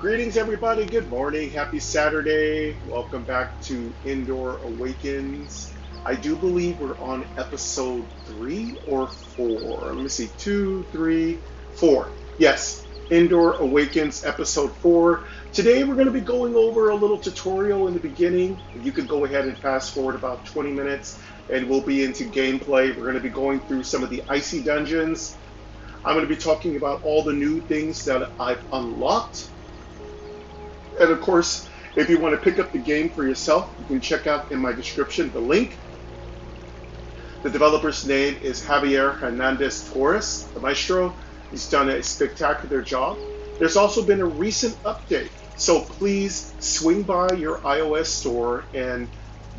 Greetings, everybody. Good morning. Happy Saturday. Welcome back to Endor Awakens. I do believe we're on episode 3 or 4. Let me see. 2, 3, 4. Yes, Endor Awakens, episode 4. Today, we're going to be going over a little tutorial in the beginning. You could go ahead and fast forward about 20 minutes, and we'll be into gameplay. We're going to be going through some of the icy dungeons. I'm going to be talking about all the new things that I've unlocked. And of course, if you want to pick up the game for yourself, you can check out in my description the link. The developer's name is Javier Hernandez Torres, the maestro. He's done a spectacular job. There's also been a recent update, so please swing by your iOS store and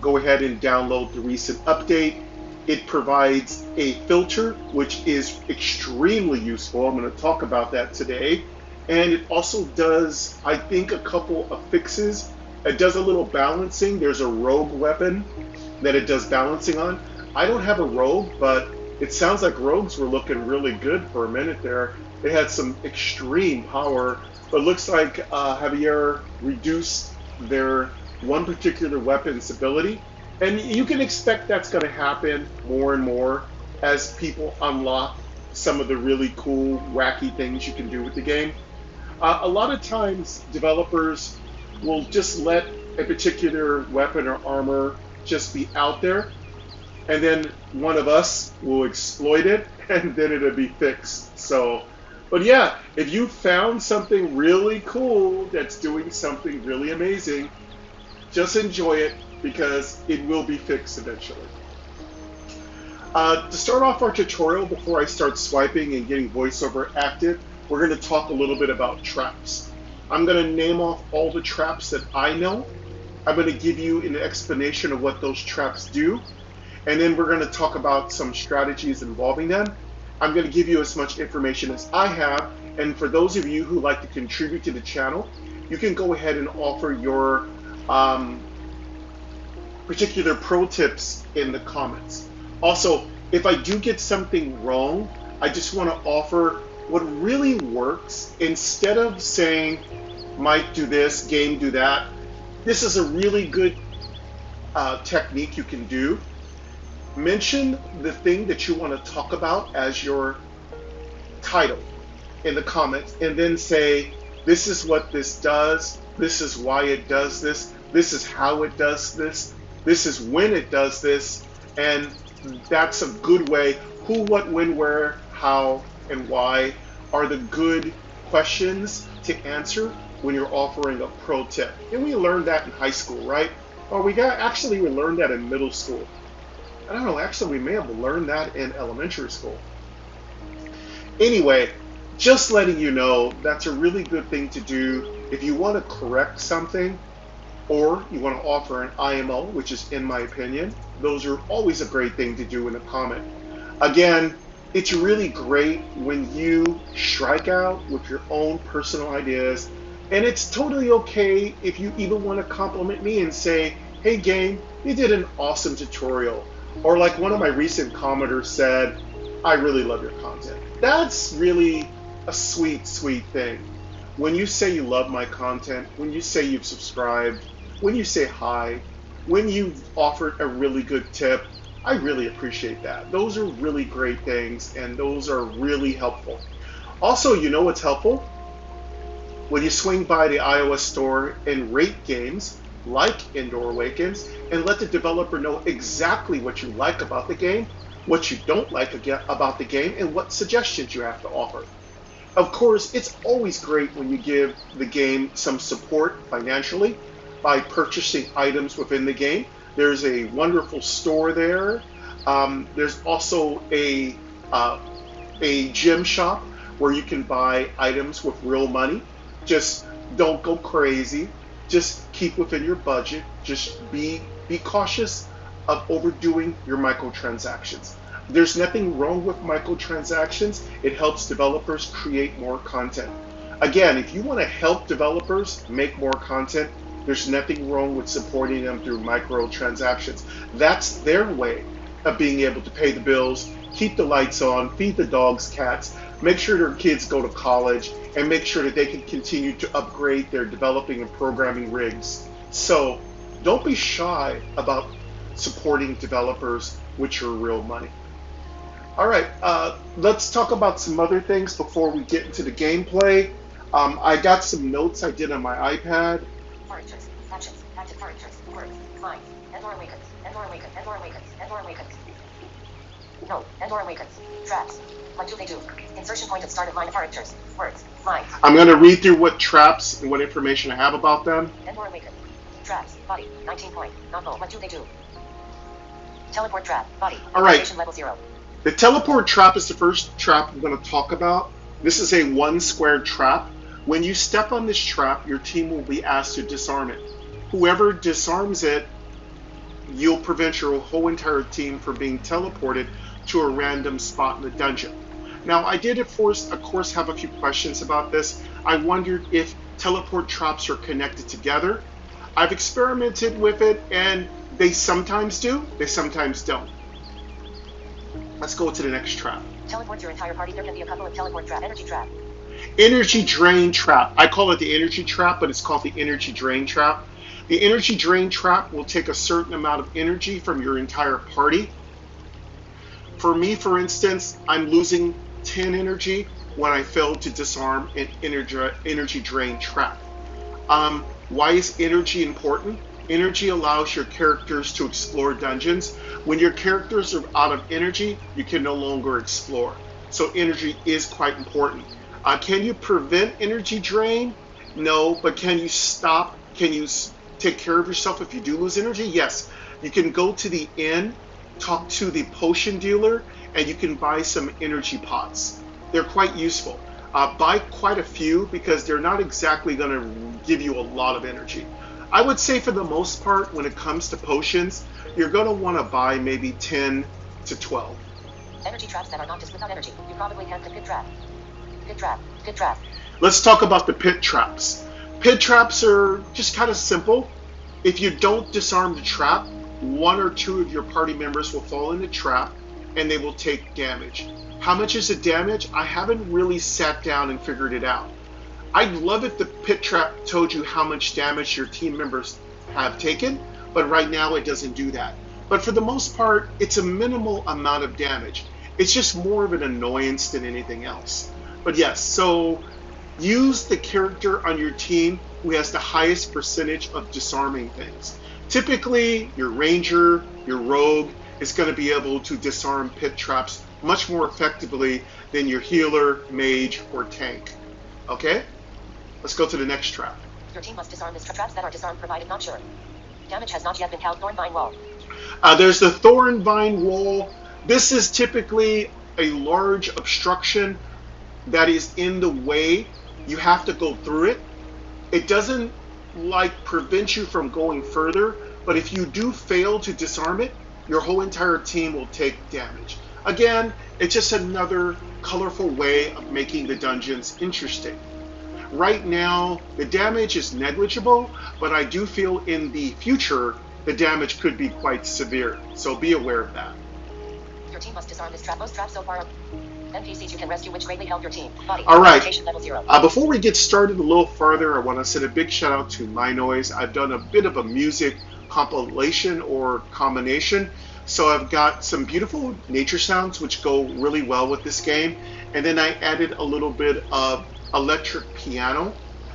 go ahead and download the recent update. It provides a filter, which is extremely useful. I'm going to talk about that today. And it also does, I think, a couple of fixes. It does a little balancing. There's a rogue weapon that it does balancing on. I don't have a rogue, but it sounds like rogues were looking really good for a minute there. They had some extreme power, but it looks like Javier reduced their one particular weapon's ability. And you can expect that's going to happen more and more as people unlock some of the really cool, wacky things you can do with the game. A lot of times, developers will just let a particular weapon or armor just be out there, and then one of us will exploit it, and then it'll be fixed. So, but yeah, if you found something really cool that's doing something really amazing, just enjoy it because it will be fixed eventually. To start off our tutorial, before I start swiping and getting voiceover active, we're going to talk a little bit about traps. I'm going to name off all the traps that I know. I'm going to give you an explanation of what those traps do, and then we're going to talk about some strategies involving them. I'm going to give you as much information as I have, and for those of you who like to contribute to the channel, you can go ahead and offer your particular pro tips in the comments. Also, if I do get something wrong, I just want to offer what really works. Instead of saying, might do this, game do that, this is a really good technique you can do. Mention the thing that you want to talk about as your title in the comments, and then say, this is what this does, this is why it does this, this is how it does this, this is when it does this, and that's a good way. Who, what, when, where, how, and why are the good questions to answer when you're offering a pro tip. And we learned that in high school, right? Or we learned that in middle school. I don't know, actually we may have learned that in elementary school. Anyway, just letting you know, that's a really good thing to do if you want to correct something, or you want to offer an IMO, which is in my opinion. Those are always a great thing to do in a comment. Again, it's really great when you strike out with your own personal ideas, and it's totally okay if you even want to compliment me and say, hey game, you did an awesome tutorial. Or like one of my recent commenters said, I really love your content. That's really a sweet, sweet thing. When you say you love my content, when you say you've subscribed, when you say hi, when you've offered a really good tip, I really appreciate that. Those are really great things, and those are really helpful. Also, you know what's helpful? When you swing by the iOS store and rate games like Endor Awakens and let the developer know exactly what you like about the game, what you don't like about the game, and what suggestions you have to offer. Of course, it's always great when you give the game some support financially by purchasing items within the game. There's a wonderful store there. There's also a gem shop where you can buy items with real money. Just don't go crazy. Just keep within your budget. Just be cautious of overdoing your microtransactions. There's nothing wrong with microtransactions. It helps developers create more content. Again, if you want to help developers make more content, there's nothing wrong with supporting them through microtransactions. That's their way of being able to pay the bills, keep the lights on, feed the dogs, cats, make sure their kids go to college, and make sure that they can continue to upgrade their developing and programming rigs. So don't be shy about supporting developers with your real money. All right, let's talk about some other things before we get into the gameplay. I got some notes I did on my iPad. Characters, actions, active characters, words, lines, Endor Awakens, Endor Awakens, Endor Awakens, Endor Awakens. No, Endor Awakens, traps. What do they do? Insertion point at start of line of characters, words, lines. I'm going to read through what traps and what information I have about them. Endor Awakens, traps, body, 19 point, not null. What do they do? Teleport trap, body, All right. location level 0. The teleport trap is the first trap I'm going to talk about. This is a one squared trap. When you step on this trap, your team will be asked to disarm it. Whoever disarms it, you'll prevent your whole entire team from being teleported to a random spot in the dungeon. Now, I did, of course, have a few questions about this. I wondered if teleport traps are connected together. I've experimented with it, and they sometimes do, they sometimes don't. Let's go to the next trap. Teleport your entire party. There can be a couple of teleport trap. Energy trap. Energy drain trap. I call it the energy trap, but it's called the energy drain trap. The energy drain trap will take a certain amount of energy from your entire party. For me, for instance, I'm losing 10 energy when I fail to disarm an energy drain trap. Why is energy important? Energy allows your characters to explore dungeons. When your characters are out of energy, you can no longer explore. So energy is quite important. Can you prevent energy drain? No, but can you stop? Can you take care of yourself if you do lose energy? Yes. You can go to the inn, talk to the potion dealer, and you can buy some energy pots. They're quite useful. Buy quite a few because they're not exactly going to give you a lot of energy. I would say for the most part, when it comes to potions, you're going to want to buy maybe 10 to 12. Energy traps that are not just without energy. You probably have the pit trap. Pit trap. Pit trap. Let's talk about the pit traps. Pit traps are just kind of simple. If you don't disarm the trap, one or two of your party members will fall in the trap and they will take damage. How much is the damage? I haven't really sat down and figured it out. I'd love if the pit trap told you how much damage your team members have taken, but right now it doesn't do that. But for the most part, it's a minimal amount of damage. It's just more of an annoyance than anything else. But yes, so use the character on your team who has the highest percentage of disarming things. Typically, your ranger, your rogue is going to be able to disarm pit traps much more effectively than your healer, mage, or tank. Okay? Let's go to the next trap. Your team must disarm this traps that are disarmed provided not sure. Damage has not yet been held. Thorn vine wall. There's the thorn vine wall. This is typically a large obstruction that is in the way. You have to go through it. It doesn't prevent you from going further, but if you do fail to disarm it, your whole entire team will take damage. Again, it's just another colorful way of making the dungeons interesting. Right now, the damage is negligible, but I do feel in the future, the damage could be quite severe. So be aware of that. Your team must disarm this trap. Most traps so far. NPCs you can rescue which greatly help your team. Body. All right. Location level 0. Before we get started a little farther, I want to send a big shout out to My Noise. I've done a bit of a music compilation or combination. So I've got some beautiful nature sounds which go really well with this game. And then I added a little bit of electric piano.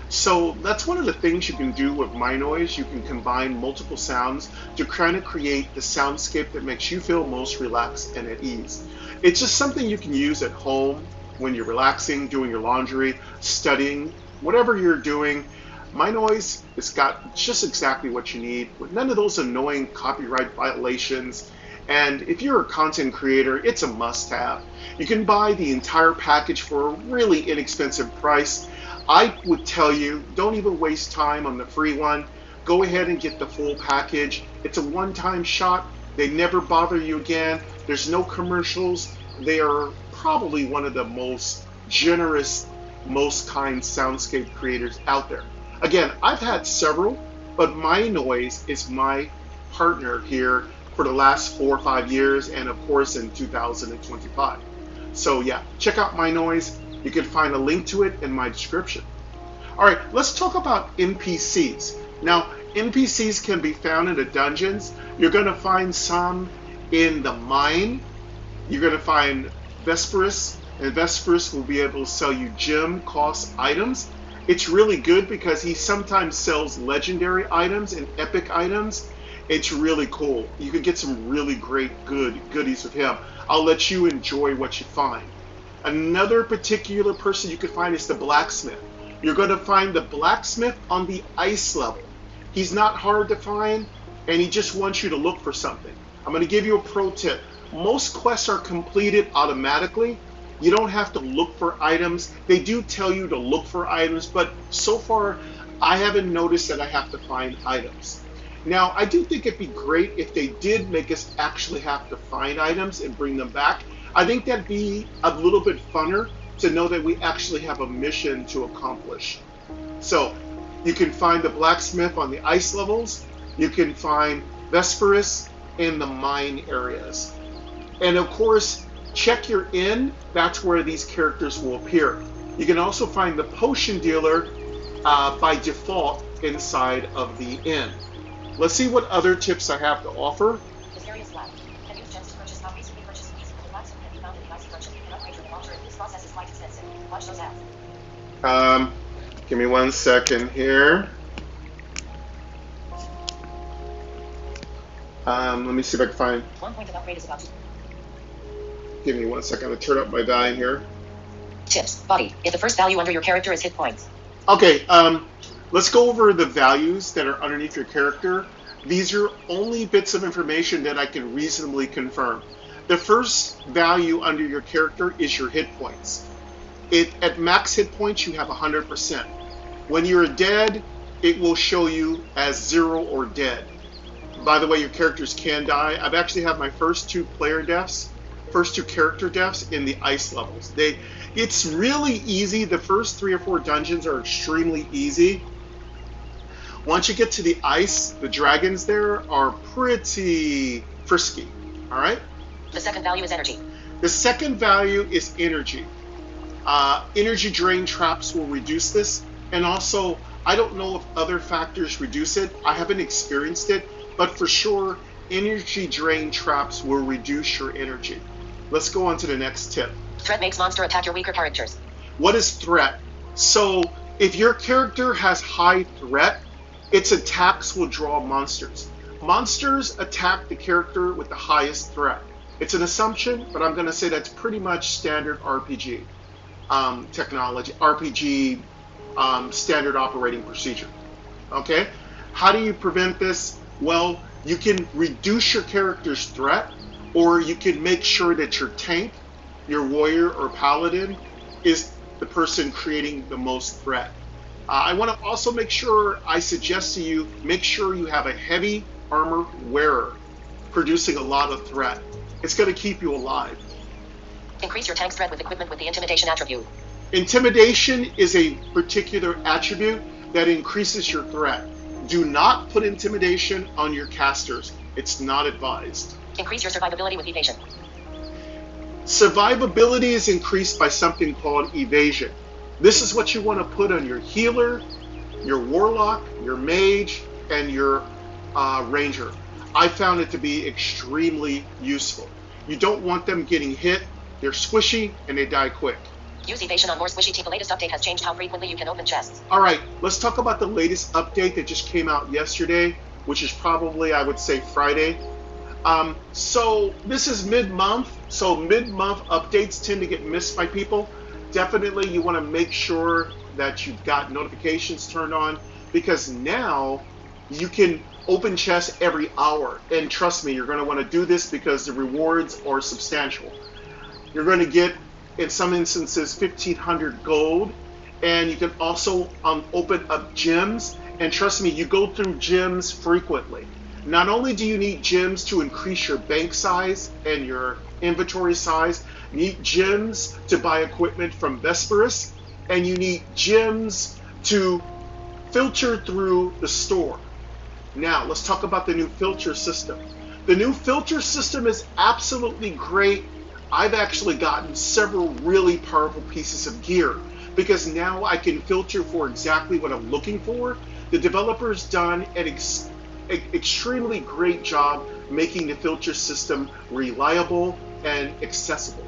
So that's one of the things you can do with My Noise. You can combine multiple sounds to kind of create the soundscape that makes you feel most relaxed and at ease. It's just something you can use at home when you're relaxing, doing your laundry, studying, whatever you're doing. My Noise has got just exactly what you need with none of those annoying copyright violations. And if you're a content creator, it's a must-have. You can buy the entire package for a really inexpensive price. I would tell you, don't even waste time on the free one. Go ahead and get the full package. It's a one-time shot. They never bother you again. There's no commercials. They are probably one of the most generous, most kind soundscape creators out there. Again, I've had several, but My Noise is my partner here for the last 4 or 5 years, and of course in 2025. So yeah, check out My Noise. You can find a link to it in my description. All right, let's talk about NPCs. Now, NPCs can be found in the dungeons. You're going to find some in the mine. You're going to find Vesperus, and Vesperus will be able to sell you gem cost items. It's really good because he sometimes sells legendary items and epic items. It's really cool. You can get some really great goodies with him. I'll let you enjoy what you find. Another particular person you can find is the Blacksmith. You're going to find the Blacksmith on the ice level. He's not hard to find, and he just wants you to look for something. I'm going to give you a pro tip. Most quests are completed automatically. You don't have to look for items. They do tell you to look for items, but so far I haven't noticed that I have to find items. Now, I do think it'd be great if they did make us actually have to find items and bring them back. I think that'd be a little bit funner to know that we actually have a mission to accomplish. So, you can find the Blacksmith on the ice levels. You can find Vesperus in the mine areas. And of course, check your inn. That's where these characters will appear. You can also find the potion dealer by default inside of the inn. Let's see what other tips I have to offer. Mysterious Black. Can use gems to purchase copies. We purchase these. The Blacksmith can be found in the ice merchant. You can upgrade your launcher if this process is quite expensive. Watch those ads. Give me 1 second here. Let me see if I can find. 1 point of upgrade is about to. Give me 1 second to turn up my volume here. Tips. Body. If the first value under your character is hit points. Okay, let's go over the values that are underneath your character. These are only bits of information that I can reasonably confirm. The first value under your character is your hit points. At max hit points, you have 100%. When you're dead, it will show you as 0 or dead. By the way, your characters can die. I've actually had my first two character deaths in the ice levels. It's really easy. The first 3 or 4 dungeons are extremely easy. Once you get to the ice, the dragons there are pretty frisky. All right? The second value is energy. The second value is energy. Energy drain traps will reduce this. And also, I don't know if other factors reduce it. I haven't experienced it. But for sure, energy drain traps will reduce your energy. Let's go on to the next tip. Threat makes monster attack your weaker characters. What is threat? So if your character has high threat, its attacks will draw monsters. Monsters attack the character with the highest threat. It's an assumption, but I'm going to say that's pretty much standard RPG technology, RPG standard operating procedure. Okay? How do you prevent this? Well, you can reduce your character's threat, or you can make sure that your tank, your warrior or paladin, is the person creating the most threat. I want to also I suggest to you, make sure you have a heavy armor wearer producing a lot of threat. It's going to keep you alive. Increase your tank's threat with equipment with the intimidation attribute. Intimidation is a particular attribute that increases your threat. Do not put intimidation on your casters. It's not advised. Increase your survivability with evasion. Survivability is increased by something called evasion. This is what you want to put on your healer, your warlock, your mage, and your ranger. I found it to be extremely useful. You don't want them getting hit. They're squishy and they die quick. Use evasion on more squishy team. The latest update has changed how frequently you can open chests. All right, let's talk about the latest update that just came out yesterday, which is probably, I would say, Friday. So this is mid-month, so mid-month updates tend to get missed by people. Definitely you want to make sure that you've got notifications turned on, because now you can open chests every hour. And trust me, you're going to want to do this because the rewards are substantial. You're going to get, in some instances, 1,500 gold, and you can also open up gems. And trust me, you go through gems frequently. Not only do you need gems to increase your bank size and your inventory size, you need gems to buy equipment from Vesperus, and you need gems to filter through the store. Now, let's talk about the new filter system. The new filter system is absolutely great I've actually gotten several really powerful pieces of gear because now I can filter for exactly what I'm looking for. The developer's done an extremely great job making the filter system reliable and accessible.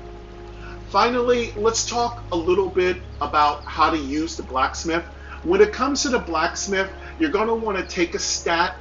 Finally, let's talk a little bit about how to use the blacksmith. When it comes to the blacksmith, you're going to want to take a stat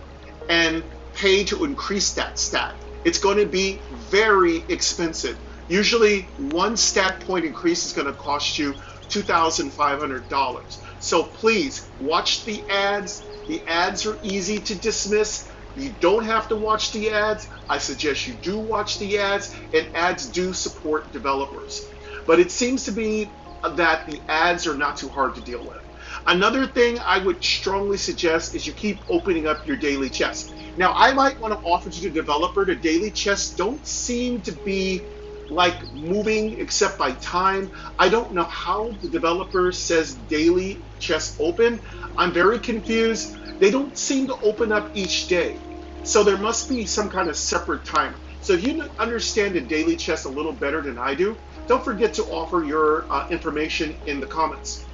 and pay to increase that stat. It's going to be very expensive. Usually, one stat point increase is going to cost you $2,500. So please watch the ads. The ads are easy to dismiss. You don't have to watch the ads. I suggest you do watch the ads, and ads do support developers. But it seems to be that the ads are not too hard to deal with. Another thing I would strongly suggest is you keep opening up your daily chests. Now, I might want to offer to the developer the daily chests don't seem to be like moving except by time. I don't know how the developer says daily chests open. I'm very confused. They don't seem to open up each day. So there must be some kind of separate time. So if you understand the daily chest a little better than I do, don't forget to offer your information in the comments.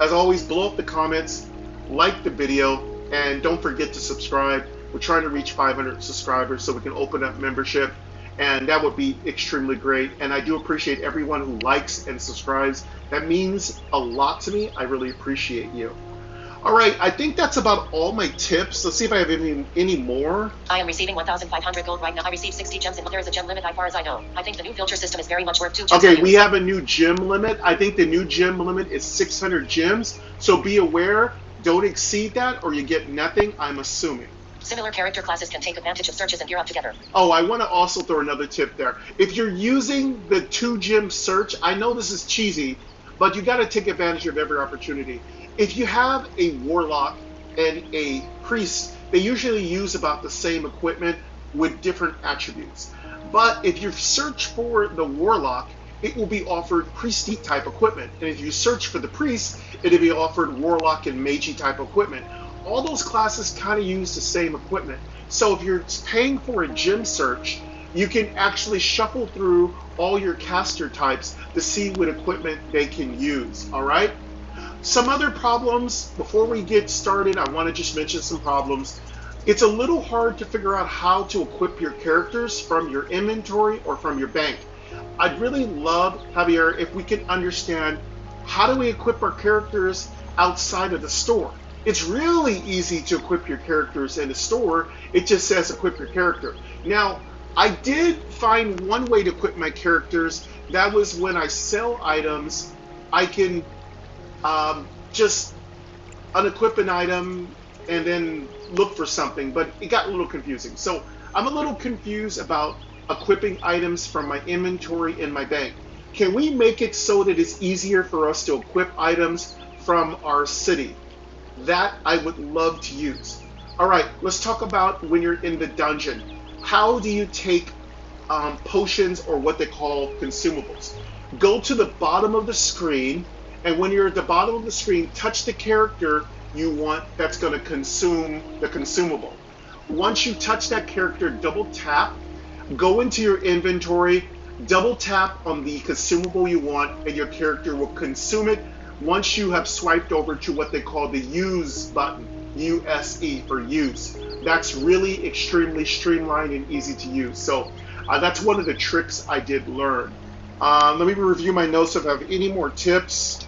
As always, blow up the comments, like the video, and don't forget to subscribe. We're trying to reach 500 subscribers so we can open up membership, and that would be extremely great. And I do appreciate everyone who likes and subscribes. That means a lot to me. I really appreciate you. All right, I think that's about all my tips. Let's see if I have any more. I am receiving 1,500 gold right now. I received 60 gems, and there is a gem limit as far as I know. I think the new filter system is very much worth 2 gems. Okay, we have a new gem limit. I think the new gem limit is 600 gems. So be aware, don't exceed that or you get nothing, I'm assuming. Similar character classes can take advantage of searches and gear up together. Oh, I want to also throw another tip there. If you're using the 2-gem search, I know this is cheesy, but you got to take advantage of every opportunity. If you have a warlock and a priest, they usually use about the same equipment with different attributes. But if you search for the warlock, it will be offered priesty type equipment. And if you search for the priest, it'll be offered warlock and magey type equipment. All those classes kind of use the same equipment. So if you're paying for a gem search, you can actually shuffle through all your caster types to see what equipment they can use, all right? Some other problems, before we get started, I want to just mention some problems. It's a little hard to figure out how to equip your characters from your inventory or from your bank. I'd really love, Javier, if we could understand how do we equip our characters outside of the store. It's really easy to equip your characters in the store. It just says equip your character. Now, I did find one way to equip my characters. That was when I sell items, I can just unequip an item and then look for something, but it got a little confusing. So I'm a little confused about equipping items from my inventory in my bank. Can we make it so that it's easier for us to equip items from our city? That I would love to use. All right, let's talk about when you're in the dungeon. How do you take potions or what they call consumables? Go to the bottom of the screen, and when you're at the bottom of the screen, touch the character you want that's going to consume the consumable. Once you touch that character, double tap, go into your inventory, double tap on the consumable you want, and your character will consume it once you have swiped over to what they call the use button, U-S-E for use. That's really extremely streamlined and easy to use. So that's one of the tricks I did learn. Let me review my notes if I have any more tips.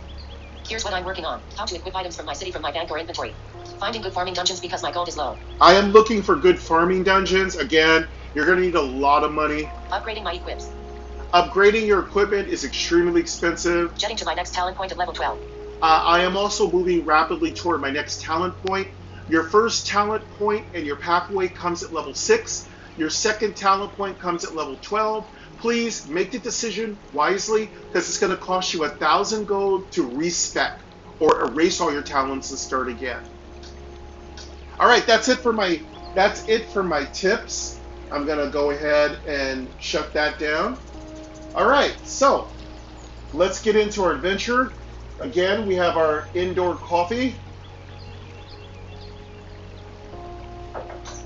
Here's what I'm working on. How to equip items from my city from my bank or inventory. Finding good farming dungeons because my gold is low. I am looking for good farming dungeons. Again, you're going to need a lot of money. Upgrading my equips. Upgrading your equipment is extremely expensive. Jetting to my next talent point at level 12. I am also moving rapidly toward my next talent point. Your first talent point and your pathway comes at level 6. Your second talent point comes at level 12. Please make the decision wisely because it's going to cost you 1,000 gold to respec or erase all your talents and start again. All right, that's it for my tips. I'm going to go ahead and shut that down. All right, so let's get into our adventure. Again, we have our indoor coffee.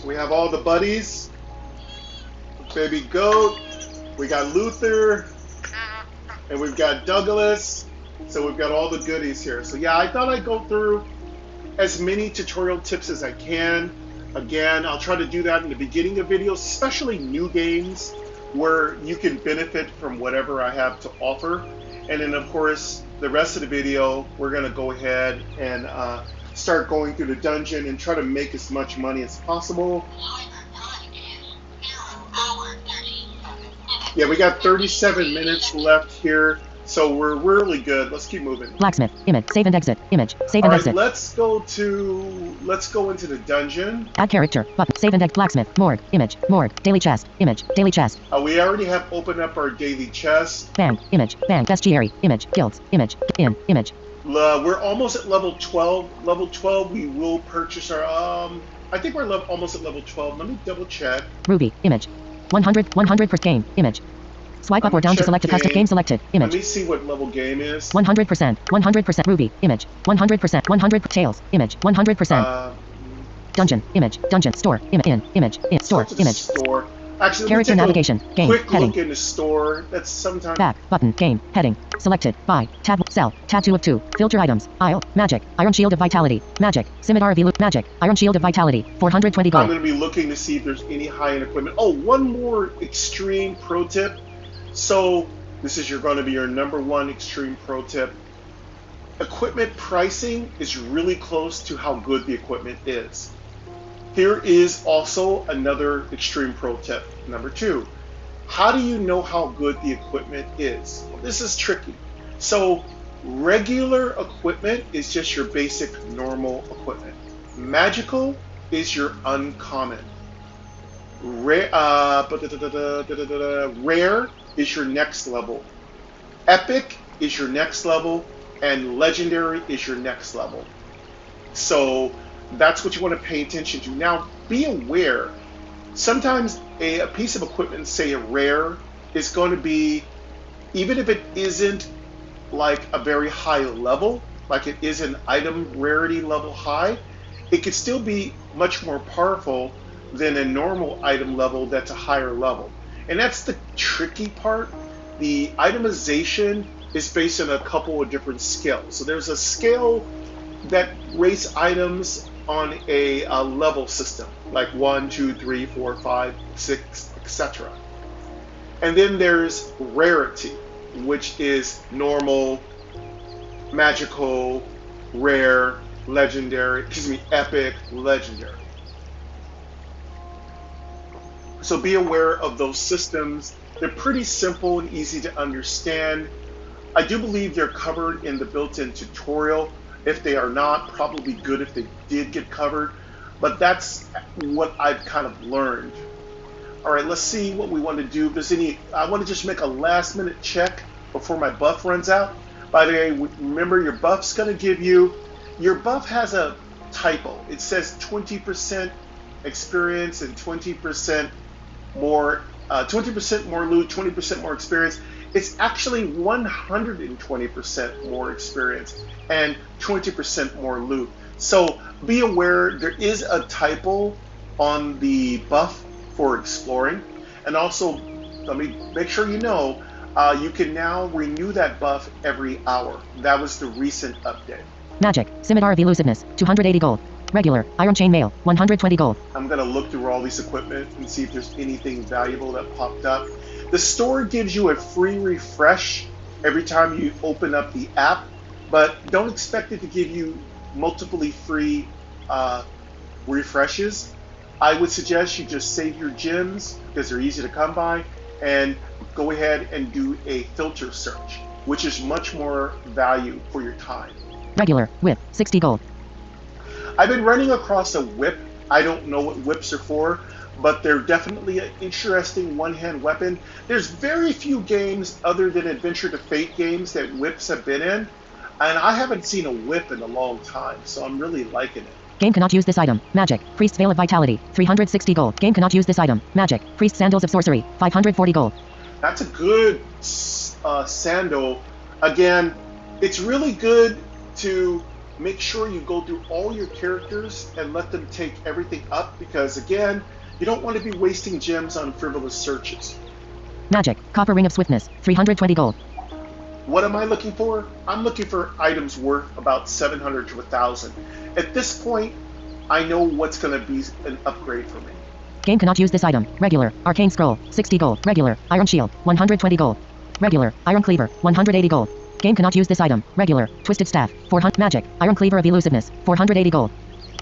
We have all the buddies. Baby goat. We got Luther, and we've got Douglas. So we've got all the goodies here. So yeah, I thought I'd go through as many tutorial tips as I can. Again, I'll try to do that in the beginning of videos, especially new games where you can benefit from whatever I have to offer. And then of course, the rest of the video, we're gonna go ahead and start going through the dungeon and try to make as much money as possible. Yeah, we got 37 minutes left here, so we're really good. Let's keep moving. Blacksmith. Image. Save and exit. Image. Save and All right, exit. let's go into the dungeon. Add character. Button. Save and exit. Blacksmith. Morgue. Image. Morgue. Daily chest. Image. Daily chest. We already have opened up our daily chest. Bang. Image. Bang. Bestiary. Image. Guilds. Image. In. Image. We're almost at level 12. Level 12, we will purchase our. I think we're almost at level 12. Let me double check. Ruby. Image. 100 per game. Image. Swipe up or down to select a custom game selected. Image. Let me see what level game is. 100%. 100% Ruby. Image. 100%. 100 Tails. Image. 100%. Dungeon. Image. Dungeon. Store. Image. Store. Image. Store. Actually, character navigation. Game. Quick Heading. look in the store. That's sometimes. Back. Button. Game. Heading. Selected. Buy. Tab. Sell. Tab 2 of 2. Filter items. Aisle. Magic. Iron Shield of Vitality. Magic. Scimitar of Elu. Magic. Iron Shield of Vitality. 420 gold. I'm going to be looking to see if there's any high-end equipment. Oh, one more extreme pro tip. So this is going to be your number one extreme pro tip. Equipment pricing is really close to how good the equipment is. Here is also another extreme pro tip. Number 2, how do you know how good the equipment is? Well, this is tricky. So regular equipment is just your basic normal equipment. Magical is your uncommon. Rare is your next level. Epic is your next level, and legendary is your next level. So that's what you want to pay attention to. Now, be aware, sometimes a piece of equipment, say a rare, is going to be, even if it isn't like a very high level, like it is an item rarity level high, it could still be much more powerful than a normal item level that's a higher level. And that's the tricky part. The itemization is based on a couple of different scales. So there's a scale that rates items on a level system, like 1, 2, 3, 4, 5, 6, etc. And then there's rarity, which is normal, magical, rare, legendary, epic, legendary. So be aware of those systems. They're pretty simple and easy to understand. I do believe they're covered in the built-in tutorial. If they are not, probably good if they did get covered. But that's what I've kind of learned. All right, let's see what we want to do. If there's any, I want to just make a last-minute check before my buff runs out. By the way, remember your buff's going to give you, your buff has a typo. It says 20% experience and 20% more, 20% more loot, 20% more experience. It's actually 120% more experience and 20% more loot. So be aware there is a typo on the buff for exploring. And also, let me make sure you know, you can now renew that buff every hour. That was the recent update. Magic. Scimitar of Elusiveness. 280 gold. Regular. Iron Chain Mail. 120 gold. I'm going to look through all these equipment and see if there's anything valuable that popped up. The store gives you a free refresh every time you open up the app, but don't expect it to give you multiply free refreshes. I would suggest you just save your gems because they're easy to come by and go ahead and do a filter search, which is much more value for your time. Regular. Whip. 60 gold. I've been running across a whip. I don't know what whips are for, but they're definitely an interesting one-hand weapon. There's very few games other than Adventure to Fate games that whips have been in, and I haven't seen a whip in a long time, so I'm really liking it. Game cannot use this item. Magic. Priest's Veil of Vitality. 360 gold. Game cannot use this item. Magic. Priest's Sandals of Sorcery. 540 gold. That's a good sandal. Again, it's really good to make sure you go through all your characters and let them take everything up because, again, you don't want to be wasting gems on frivolous searches. Magic. Copper ring of swiftness. 320 gold. What am I looking for? I'm looking for items worth about 700 to 1,000. At this point, I know what's going to be an upgrade for me. Game cannot use this item. Regular. Arcane scroll. 60 gold. Regular. Iron shield. 120 gold. Regular. Iron cleaver. 180 gold. Game cannot use this item. Regular. Twisted staff. 400. Magic. Iron cleaver of elusiveness. 480 gold.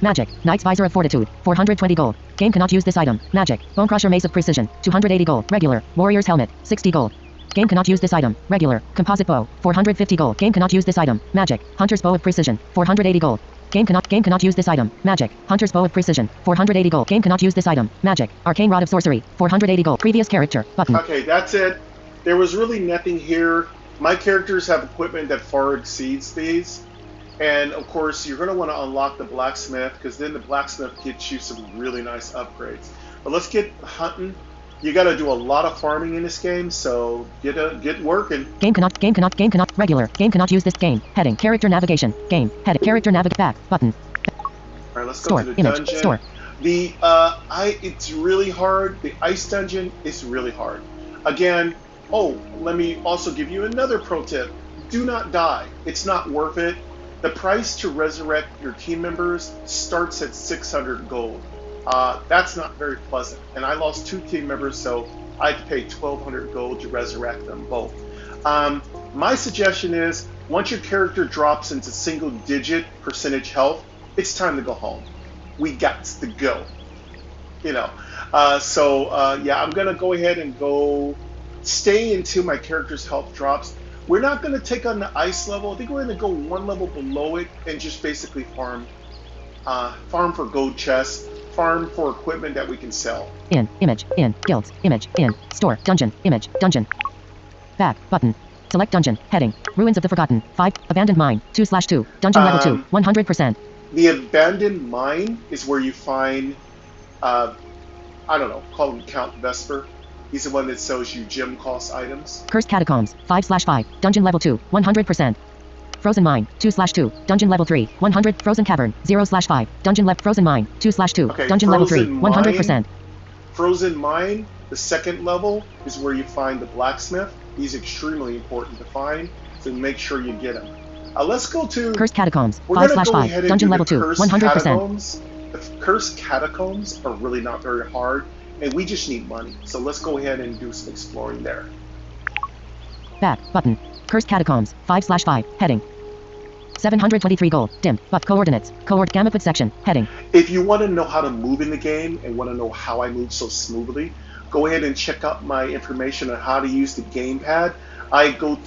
Magic. Knight's visor of fortitude. 420 gold. Game cannot use this item. Magic. Bone crusher mace of precision. 280 gold. Regular. Warrior's helmet. 60 gold. Game cannot use this item. Regular. Composite bow. 450 gold. Game cannot use this item. Magic. Hunter's bow of precision. 480 gold. Game cannot use this item. Magic. Hunter's bow of precision. 480 gold. Game cannot use this item. Magic. Arcane rod of sorcery. 480 gold. Previous character. Button. Okay, that's it. There was really nothing here. My characters have equipment that far exceeds these. And of course, you're going to want to unlock the blacksmith, because then the blacksmith gets you some really nice upgrades. But let's get hunting. You got to do a lot of farming in this game, so get working. Game cannot, regular. Game cannot use this game. Heading, character navigation. Game, heading, character navigate back, button. All right, let's Store, go to the image, dungeon. store. It's really hard. The ice dungeon is really hard. Again, let me also give you another pro tip. Do not die. It's not worth it. The price to resurrect your team members starts at 600 gold. That's not very pleasant. And I lost 2 team members, so I had to pay 1,200 gold to resurrect them both. My suggestion is, once your character drops into single-digit percentage health, it's time to go home. We got to go. Yeah, I'm going to go ahead and go stay until my character's health drops. We're not going to take on the ice level. I think we're going to go 1 level below it and just basically farm for gold chests, farm for equipment that we can sell. In, image, in, guilds, image, in, store, dungeon, image, dungeon. Back, button. Select dungeon, heading, Ruins of the Forgotten, 5, Abandoned Mine, 2/2, dungeon level 2, 100%. The Abandoned Mine is where you find, I don't know, call him Count Vesper. He's the one that sells you gem cost items. Cursed Catacombs, 5/5, dungeon level 2, 100%. Frozen Mine, 2/2, dungeon level 3, 100, Frozen Cavern, 0/5, dungeon level, Frozen Mine, 2/2, Okay, dungeon level 3, Frozen 100%. Frozen Mine, the second level, is where you find the blacksmith. He's extremely important to find, so make sure you get him. Let's go to... Cursed Catacombs, We're going to go 5/5, ahead and dungeon do level the 2, Cursed 100%. Catacombs. The Cursed Catacombs are really not very hard, and we just need money. So let's go ahead and do some exploring there. Back, button. Cursed Catacombs, 5/5, heading. 723 gold, dim, but coordinates, gamma foot section, heading. If you want to know how to move in the game and want to know how I move so smoothly, go ahead and check out my information on how to use the gamepad. I do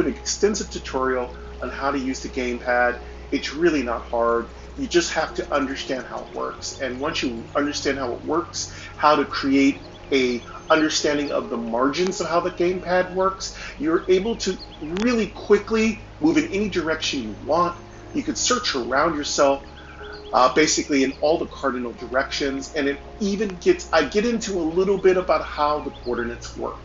an extensive tutorial on how to use the gamepad. It's really not hard. You just have to understand how it works. And once you understand how it works, how to create a understanding of the margins of how the gamepad works, you're able to really quickly move in any direction you want. You could search around yourself, basically in all the cardinal directions, and I get into a little bit about how the coordinates work.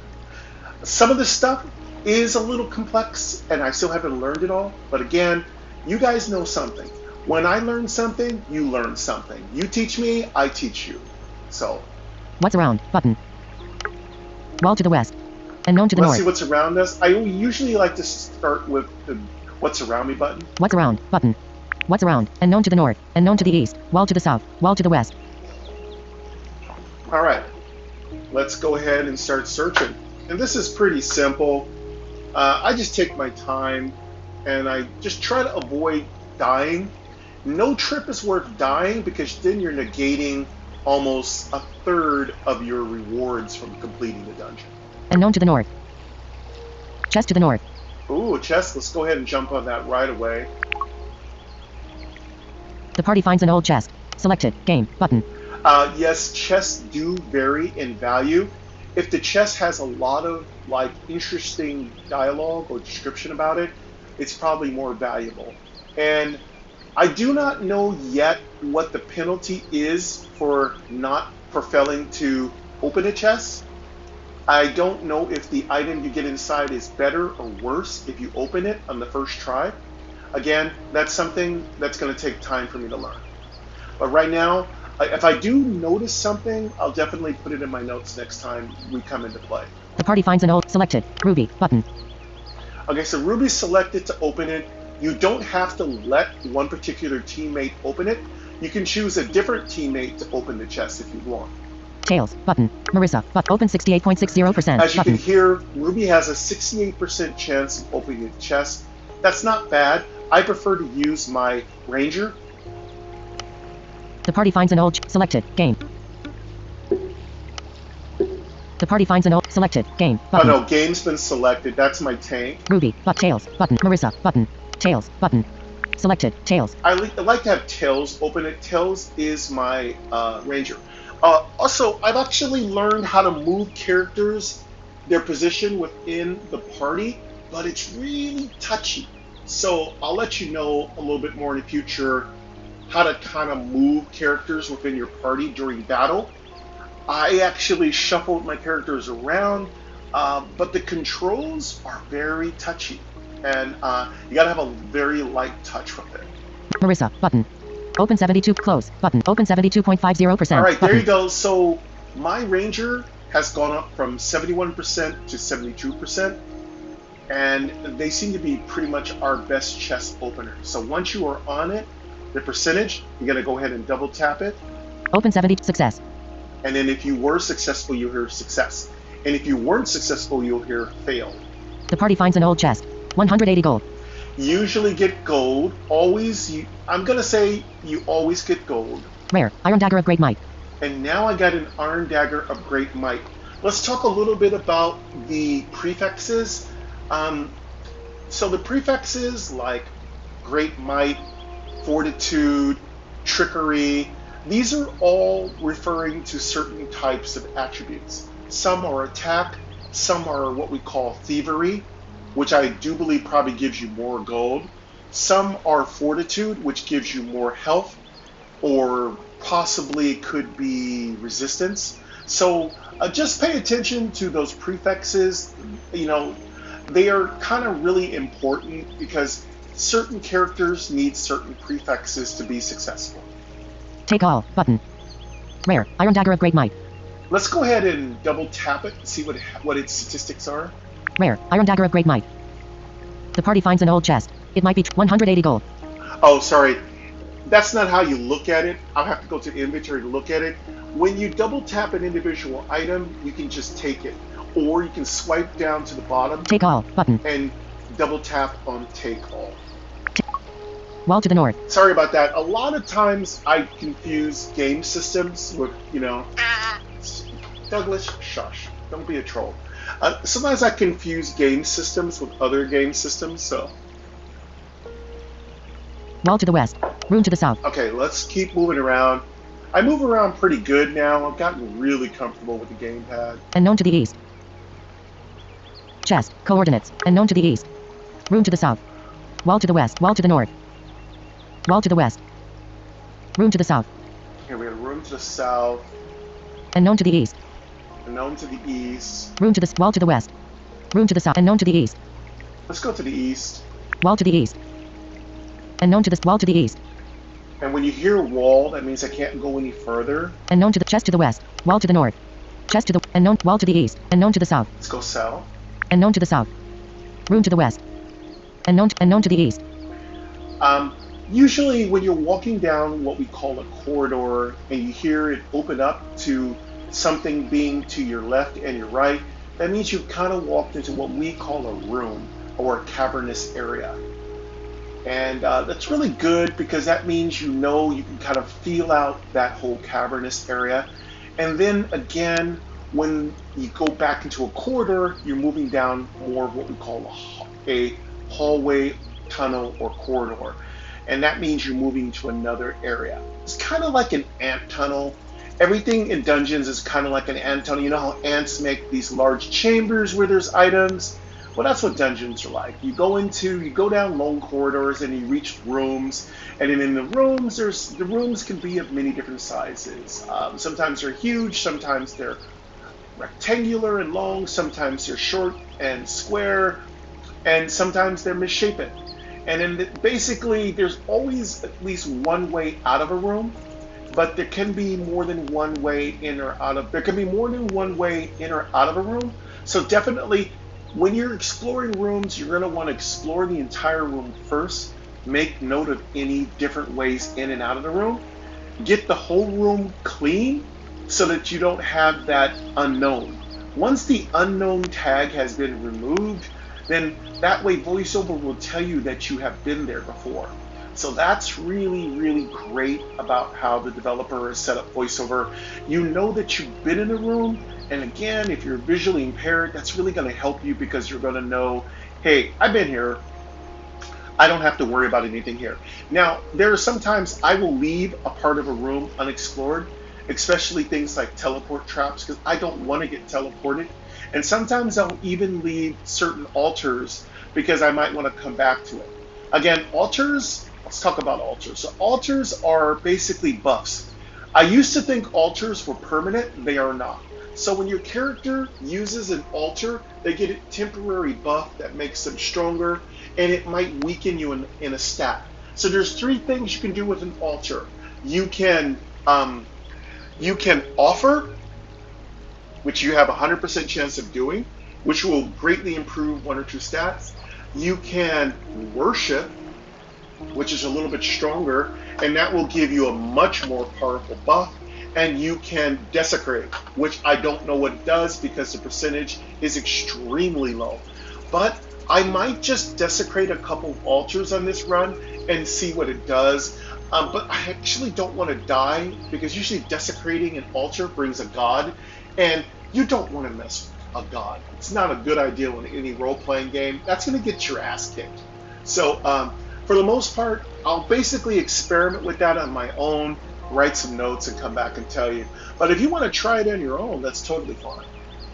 Some of this stuff is a little complex, and I still haven't learned it all, but again, you guys know something. When I learn something, you learn something. You teach me, I teach you. So. What's around, button. Wall to the west. Unknown to the north. See what's around us? I usually like to start with the what's around me button. What's around, button. What's around, unknown to the north, unknown to the east, wall to the south, wall to the west. Alright, let's go ahead and start searching. And this is pretty simple. I just take my time and I just try to avoid dying. No trip is worth dying because then you're negating almost a third of your rewards from completing the dungeon. Unknown to the north. Chest to the north. Ooh, a chest. Let's go ahead and jump on that right away. The party finds an old chest. Selected. Game. Button. Yes, chests do vary in value. If the chest has a lot of interesting dialogue or description about it, it's probably more valuable. And I do not know yet what the penalty is for failing to open a chest. I don't know if the item you get inside is better or worse if you open it on the first try. Again, that's something that's going to take time for me to learn. But right now, If I do notice something, I'll definitely put it in my notes next time we come into play. The party finds an old selected Ruby button. Okay, so Ruby's selected to open it. You don't have to let one particular teammate open it. You can choose a different teammate to open the chest if you want. Tails button. Marissa but open 68.60%. As you button. can hear, Ruby has a 68% chance of opening the chest. That's not bad. I prefer to use my Ranger. The party finds an old selected game. The party finds an old selected game button. Oh no, game's been selected. That's my tank. Ruby but Tails button. Marissa button. Tails button. Selected Tails. I like to have Tails open it. Tails is my Ranger. Also, I've actually learned how to move characters, their position within the party, but it's really touchy. So I'll let you know a little bit more in the future how to kind of move characters within your party during battle. I actually shuffled my characters around, but the controls are very touchy, and you gotta have a very light touch with it. Marissa button. Open 72 close button. Open 72.50%. All right, button. there you go. So my Ranger has gone up from 71% to 72%, and they seem to be pretty much our best chest opener. So once you are on it, the percentage, you gotta go ahead and double tap it. Open 70 success. And then if you were successful, you'll hear success. And if you weren't successful, you'll hear failed. The party finds an old chest. 180 gold. Usually get gold. I'm going to say you always get gold. Rare. Iron dagger of great might. And now I got an iron dagger of great might. Let's talk a little bit about the prefixes. So the prefixes like great might, fortitude, trickery, these are all referring to certain types of attributes. Some are attack, some are what we call thievery, which I do believe probably gives you more gold. Some are fortitude, which gives you more health, or possibly could be resistance. So just pay attention to those prefixes. You know, they are kind of really important because certain characters need certain prefixes to be successful. Take all button. Rare. Iron dagger of great might. Let's go ahead and double tap it and see what its statistics are. Rare. Iron dagger of great might. The party finds an old chest. It might be 180 gold. Oh, sorry. That's not how you look at it. I'll have to go to inventory to look at it. When you double tap an individual item, you can just take it. Or you can swipe down to the bottom. Take all button. And double tap on take all. Wall to the north. Sorry about that. A lot of times I confuse game systems with, Douglas, shush. Don't be a troll. Sometimes I confuse game systems with other game systems, so. Wall to the west. Room to the south. Okay, let's keep moving around. I move around pretty good now. I've gotten really comfortable with the gamepad. And known to the east. Chest. Coordinates. And known to the east. Room to the south. Wall to the west. Wall to the north. Wall to the west. Room to the south. Okay, we have a room to the south. And known to the east. And known to the east. Room to the wall to the west. Room to the south. And known to the east. Let's go to the east. Wall to the east. And known to the wall to the east. And when you hear wall, that means I can't go any further. And known to the chest to the west. Wall to the north. Chest to the and known wall to the east. And known to the south. Let's go south. And known to the south. Room to the west. And known to the east. Usually when you're walking down what we call a corridor and you hear it open up to something being to your left and your right, that means you've kind of walked into what we call a room or a cavernous area. And that's really good because that means you can kind of feel out that whole cavernous area. And then again, when you go back into a corridor, you're moving down more of what we call a hallway, tunnel, or corridor. And that means you're moving to another area. It's kind of like an ant tunnel. Everything in dungeons is kind of like an ant tunnel. You know how ants make these large chambers where there's items? Well, that's what dungeons are like. You go down long corridors and you reach rooms. And then in the rooms can be of many different sizes. Sometimes they're huge, sometimes they're rectangular and long, sometimes they're short and square, and sometimes they're misshapen. And then basically, there's always at least one way out of a room. but there can be more than one way in or out of. There can be more than one way in or out of a room. So definitely, when you're exploring rooms, you're going to want to explore the entire room first. Make note of any different ways in and out of the room. Get the whole room clean so that you don't have that unknown. Once the unknown tag has been removed, then that way VoiceOver will tell you that you have been there before. So that's really, really great about how the developer has set up VoiceOver. You know that you've been in a room, and again, if you're visually impaired, that's really going to help you because you're going to know, hey, I've been here. I don't have to worry about anything here. Now, there are sometimes I will leave a part of a room unexplored, especially things like teleport traps, because I don't want to get teleported. And sometimes I'll even leave certain altars because I might want to come back to it. Again, altars, let's talk about altars. So altars are basically buffs. I used to think altars were permanent. They are not. So when your character uses an altar, they get a temporary buff that makes them stronger, and it might weaken you in a stat. So there's three things you can do with an altar. You can offer, which you have a 100% chance of doing, which will greatly improve one or two stats. You can worship, which is a little bit stronger, and that will give you a much more powerful buff. And you can desecrate, which I don't know what it does because the percentage is extremely low. But I might just desecrate a couple altars on this run and see what it does. But I actually don't want to die because usually desecrating an altar brings a god, and you don't want to mess with a god. It's not a good idea in any role-playing game. That's going to get your ass kicked. So for the most part, I'll basically experiment with that on my own, write some notes, and come back and tell you. But if you want to try it on your own, that's totally fine.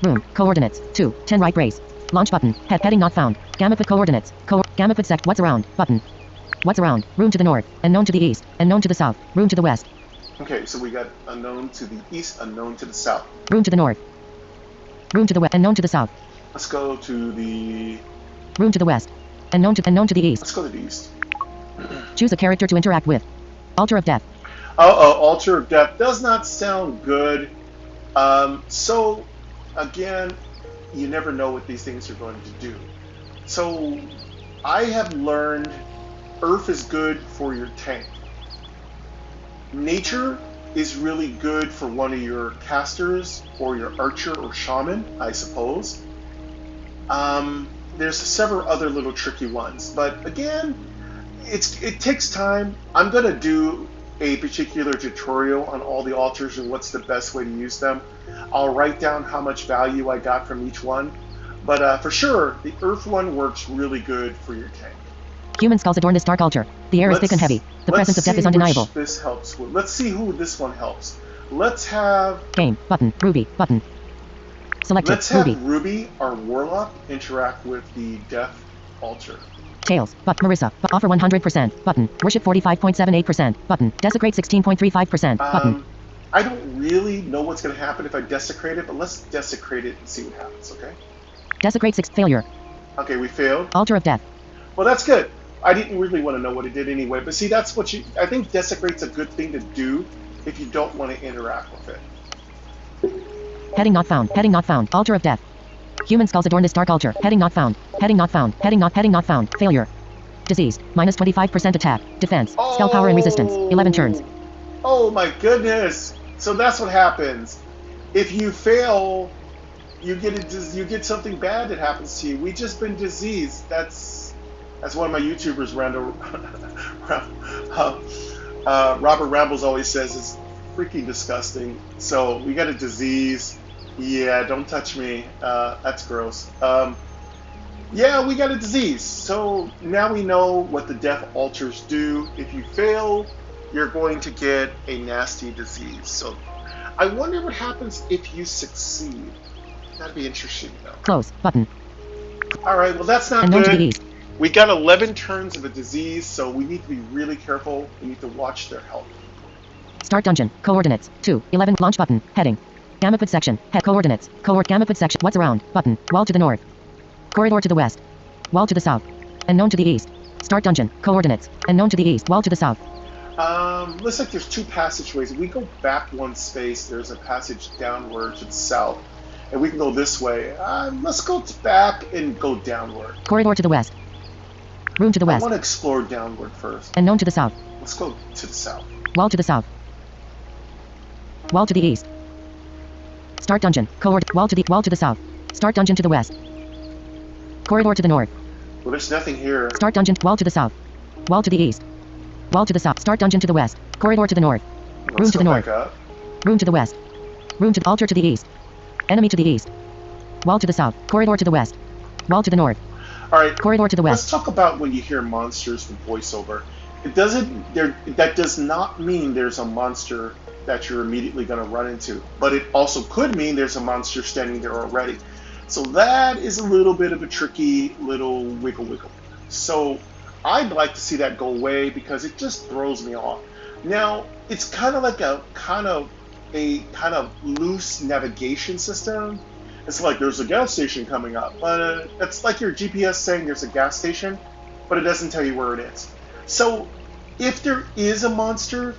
Room. Coordinates. 2. 10 right brace. Launch button. Heading not found. Gamut with coordinates. Gamut with sect. What's around? Button. What's around? Room to the north. Unknown to the east. Unknown to the south. Room to the west. Okay, so we got unknown to the east, unknown to the south. Room to the north. Room to the west. Unknown to the south. Let's go to the... Room to the west. Unknown to the east. Let's go to the east. Choose a character to interact with. Altar of Death. Altar of Death does not sound good. So, again, you never know what these things are going to do. So, I have learned Earth is good for your tank. Nature is really good for one of your casters or your archer or shaman, I suppose. There's several other little tricky ones, but again, it takes time. I'm going to do a particular tutorial on all the altars and what's the best way to use them. I'll write down how much value I got from each one, but for sure, the Earth one works really good for your tank. Human skulls adorn this dark altar. The air is thick and heavy. The presence of death is undeniable. This helps with. Let's see who this one helps. Let's have Game button. Ruby button. Selected. Let's have Ruby. Ruby, our warlock, interact with the death altar. Tails. But Marissa. Offer 100%. Button. Worship 45.78%. Button. Desecrate 16.35%. Button. I don't really know what's going to happen if I desecrate it, but let's desecrate it and see what happens, okay? Desecrate 6. Failure. Okay, we failed. Altar of Death. Well, that's good. I didn't really want to know what it did anyway, but see, that's what I think desecrate's a good thing to do if you don't want to interact with it. Heading not found. Heading not found. Altar of Death. Human skulls adorn this dark altar. Heading not found. Heading not found. Heading not found. Failure. Diseased. Minus 25% attack. Defense. Spell power and resistance. 11 turns. Oh my goodness. So that's what happens. If you fail, you get something bad that happens to you. We just been diseased. That's one of my YouTubers, Robert Rambles, always says it's freaking disgusting. So we got a disease. Yeah, don't touch me. That's gross. Yeah, we got a disease. So now we know what the death altars do. If you fail, you're going to get a nasty disease. So I wonder what happens if you succeed. That'd be interesting, though. Close button. All right, well, that's not Unknown good. to the east. We got 11 turns of a disease, so we need to be really careful. We need to watch their health. Start dungeon. Coordinates. 2. 11. Launch button. Heading. Gamut with section. Head coordinates. Gamut with section. What's around? Button. Wall to the north. Corridor to the west. Wall to the south. Unknown to the east. Start dungeon. Coordinates. Unknown to the east. Wall to the south. Looks like there's two passageways. If we go back one space, there's a passage downward to the south. And we can go this way. Let's go back and go downward. Corridor to the west. Room to the I west. want to explore downward first. Unknown to the south. Let's go to the south. Wall to the south. Wall to the east. Start dungeon. Wall to the south. Start dungeon to the west. Corridor to the north. Well, there's nothing here. Start dungeon. Wall to the south. Wall to the east. Wall to the south. Start dungeon to the west. Corridor to the north. Let's Room to go the back north. up. Room to the west. Room to the altar to the east. Enemy to the east. Wall to the south. Corridor to the west. Wall to the north. All right. Corridor to the Let's west. talk about when you hear monsters with voiceover. It doesn't. That does not mean there's a monster that you're immediately going to run into, but it also could mean there's a monster standing there already. So that is a little bit of a tricky little wiggle. So I'd like to see that go away because it just throws me off. Now it's kind of like a kind of loose navigation system. It's like there's a gas station coming up, but it's like your GPS saying there's a gas station, but it doesn't tell you where it is. So if there is a monster,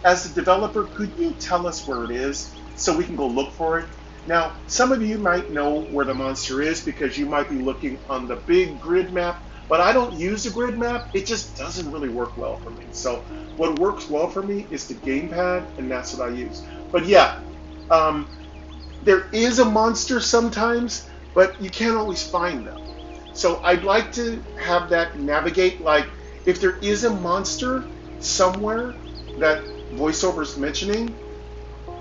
as a developer, could you tell us where it is so we can go look for it? Now, some of you might know where the monster is because you might be looking on the big grid map, but I don't use the grid map. It just doesn't really work well for me. So what works well for me is the gamepad, and that's what I use. But yeah, there is a monster sometimes, but you can't always find them. So I'd like to have that navigate, like if there is a monster somewhere that voiceover is mentioning,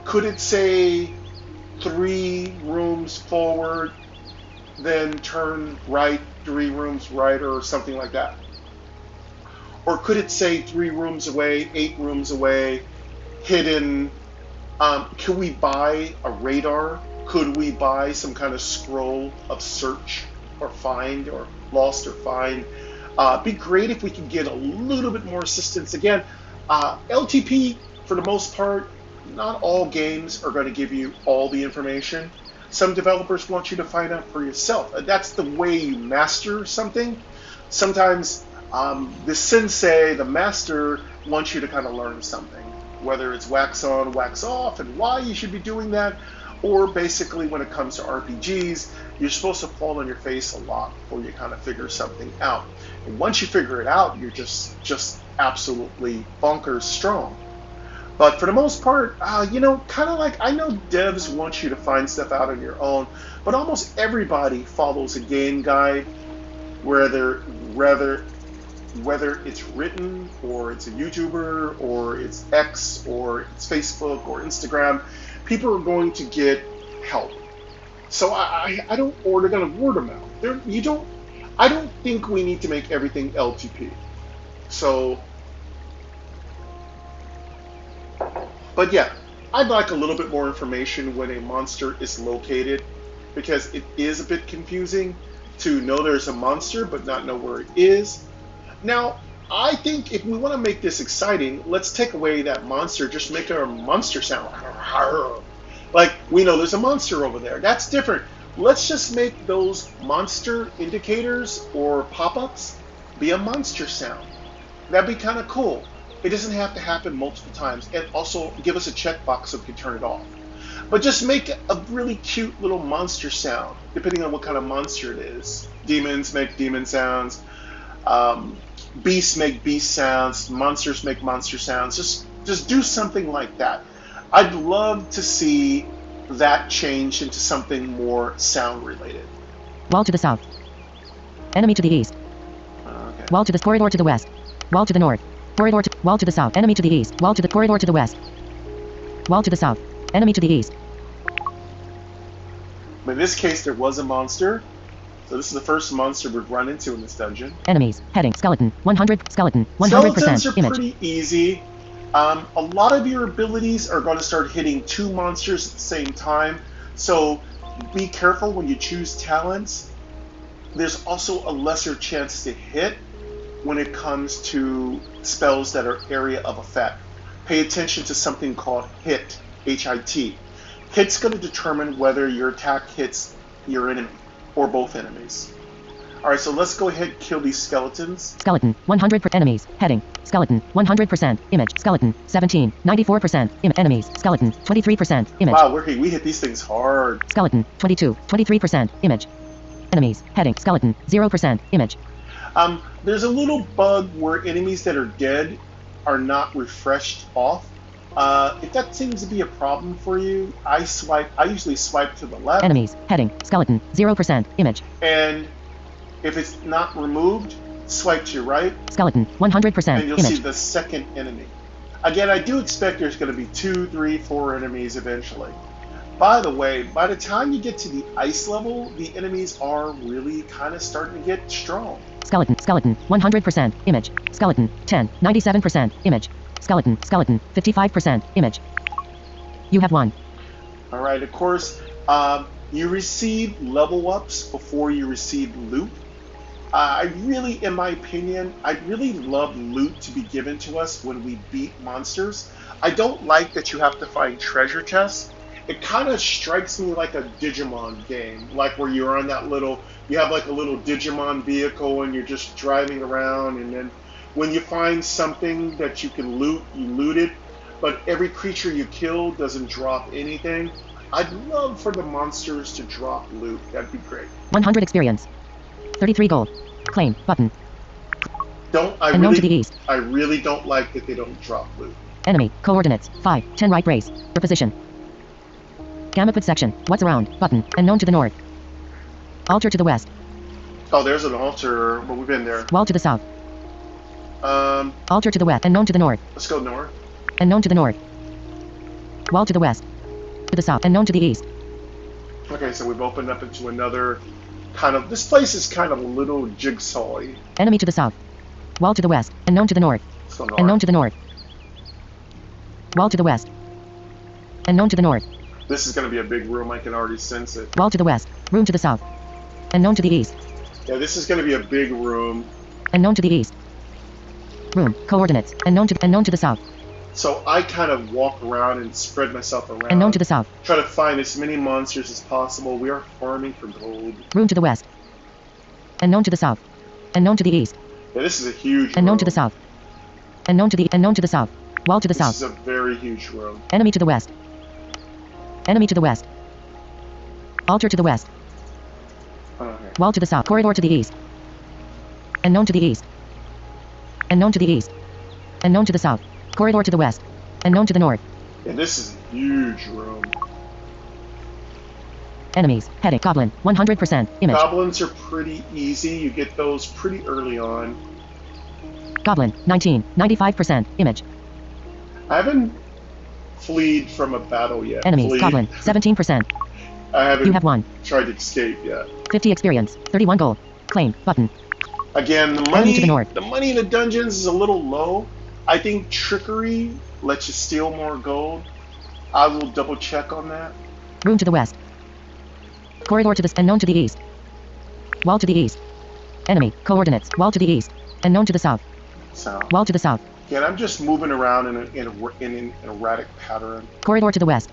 could it say 3 rooms forward, then turn right, 3 rooms right, or something like that? Or could it say 3 rooms away, 8 rooms away, hidden? Could we buy a radar? Could we buy some kind of scroll of search or find or lost or find? Be great if we could get a little bit more assistance. Again, LTP, for the most part, not all games are going to give you all the information. Some developers want you to find out for yourself. That's the way you master something. Sometimes the sensei, the master, wants you to kind of learn something, whether it's wax on, wax off, and why you should be doing that, or basically when it comes to RPGs, you're supposed to fall on your face a lot before you kind of figure something out. And once you figure it out, you're just absolutely bonkers strong. But for the most part, kind of like, I know devs want you to find stuff out on your own, but almost everybody follows a game guide, whether it's written, or it's a YouTuber, or it's X, or it's Facebook, or Instagram. People are going to get help. So I don't order kind of word of mouth. I don't think we need to make everything LTP. So, but yeah, I'd like a little bit more information when a monster is located, because it is a bit confusing to know there's a monster but not know where it is. Now, I think if we want to make this exciting, let's take away that monster, just make a monster sound. Like, we know there's a monster over there. That's different. Let's just make those monster indicators or pop-ups be a monster sound. That'd be kind of cool. It doesn't have to happen multiple times. And also give us a checkbox so we can turn it off. But just make a really cute little monster sound, depending on what kind of monster it is. Demons make demon sounds. Beasts make beast sounds. Monsters make monster sounds. Just do something like that. I'd love to see that change into something more sound related. Wall to the south. Enemy to the east. Okay. Wall to the corridor to the west. Wall to the north. Corridor to wall to the south. Enemy to the east. Wall to the corridor to the west. Wall to the south. Enemy to the east. But in this case, there was a monster. So this is the first monster we've run into in this dungeon. Enemies. Heading. Skeleton. 100. Skeleton. Skeletons 100%. are Image. pretty easy. A lot of your abilities are going to start hitting 2 monsters at the same time. So be careful when you choose talents. There's also a lesser chance to hit when it comes to spells that are area of effect. Pay attention to something called hit, H-I-T. Hit's going to determine whether your attack hits your enemy or both enemies. All right, so let's go ahead and kill these skeletons. Skeleton, 100 per enemies, heading. Skeleton, 100%, image. Skeleton, 17, 94%, enemies. Skeleton, 23%, image. Wow, we hit these things hard. Skeleton, 22, 23%, image. Enemies, heading. Skeleton, 0%, image. There's a little bug where enemies that are dead are not refreshed off. If that seems to be a problem for you, I usually swipe to the left. Enemies, heading. Skeleton, 0%, image. And if it's not removed, swipe to your right. Skeleton, 100%, and you'll image. see the second enemy. Again, I do expect there's going to be 2, 3, 4 enemies eventually. By the way, by the time you get to the ice level, the enemies are really kind of starting to get strong. Skeleton, 100%, image. Skeleton, 10, 97%, image. Skeleton, 55%, image. You have won. All right, of course, you receive level ups before you receive loot. In my opinion, I'd really love loot to be given to us when we beat monsters. I don't like that you have to find treasure chests. It kind of strikes me like a Digimon game, like where you're on that you have like a little Digimon vehicle and you're just driving around, and then when you find something that you can loot, you loot it, but every creature you kill doesn't drop anything. I'd love for the monsters to drop loot. That'd be great. 100 experience. 33 gold. Claim, button. I to the east. I really don't like that they don't drop loot. Enemy, coordinates, 5, 10 right brace. Your position. Gamma put section, what's around, button, unknown to the north. Altar to the west. Oh, there's an altar, but we've been there. Wall to the south. Altar to the west, unknown to the north. Let's go north. Unknown to the north. Wall to the west. To the south, unknown to the east. Okay, so we've opened up into another this place is kind of a little jigsaw-y. Enemy to the south. Wall to the west, unknown to the north. Let's go north. Unknown to the north. Wall to the west. Unknown to the north. This is going to be a big room, I can already sense it. Wall to the west, room to the south. Unknown to the east. Yeah, this is going to be a big room. Unknown to the east. Room, coordinates, unknown to the south. So I kind of walk around and spread myself around. Unknown to the south. Try to find as many monsters as possible. We are farming for gold. Room to the west. Unknown to the south. Unknown to the east. Yeah, this is a huge Unknown room. to the south. Unknown to the south. Wall to the south. This is a very huge room. Enemy to the west. Enemy to the west. Altar to the west. Okay. Wall to the south. Corridor to the east. Unknown to the east. Unknown to the east. Unknown to the south. Corridor to the west. Unknown to the north. Yeah, this is a huge room. Enemies. Heading. Goblin. 100%. Image. Goblins are pretty easy. You get those pretty early on. Goblin. 19. 95%. Image. I haven't fleed from a battle yet. Enemies. Fleed. Goblin. 17%. I haven't You have won. tried to escape yet. 50 experience. 31 gold. Claim. Button. Again, the Enemy money to the north. the money in the dungeons is a little low. I think trickery lets you steal more gold. I will double check on that. Room to the west. Corridor to the unknown to the east. Wall to the east. Enemy. Coordinates. Wall to the east. Unknown to the south. So Wall to the south. again, I'm just moving around in an erratic pattern. Corridor to the west.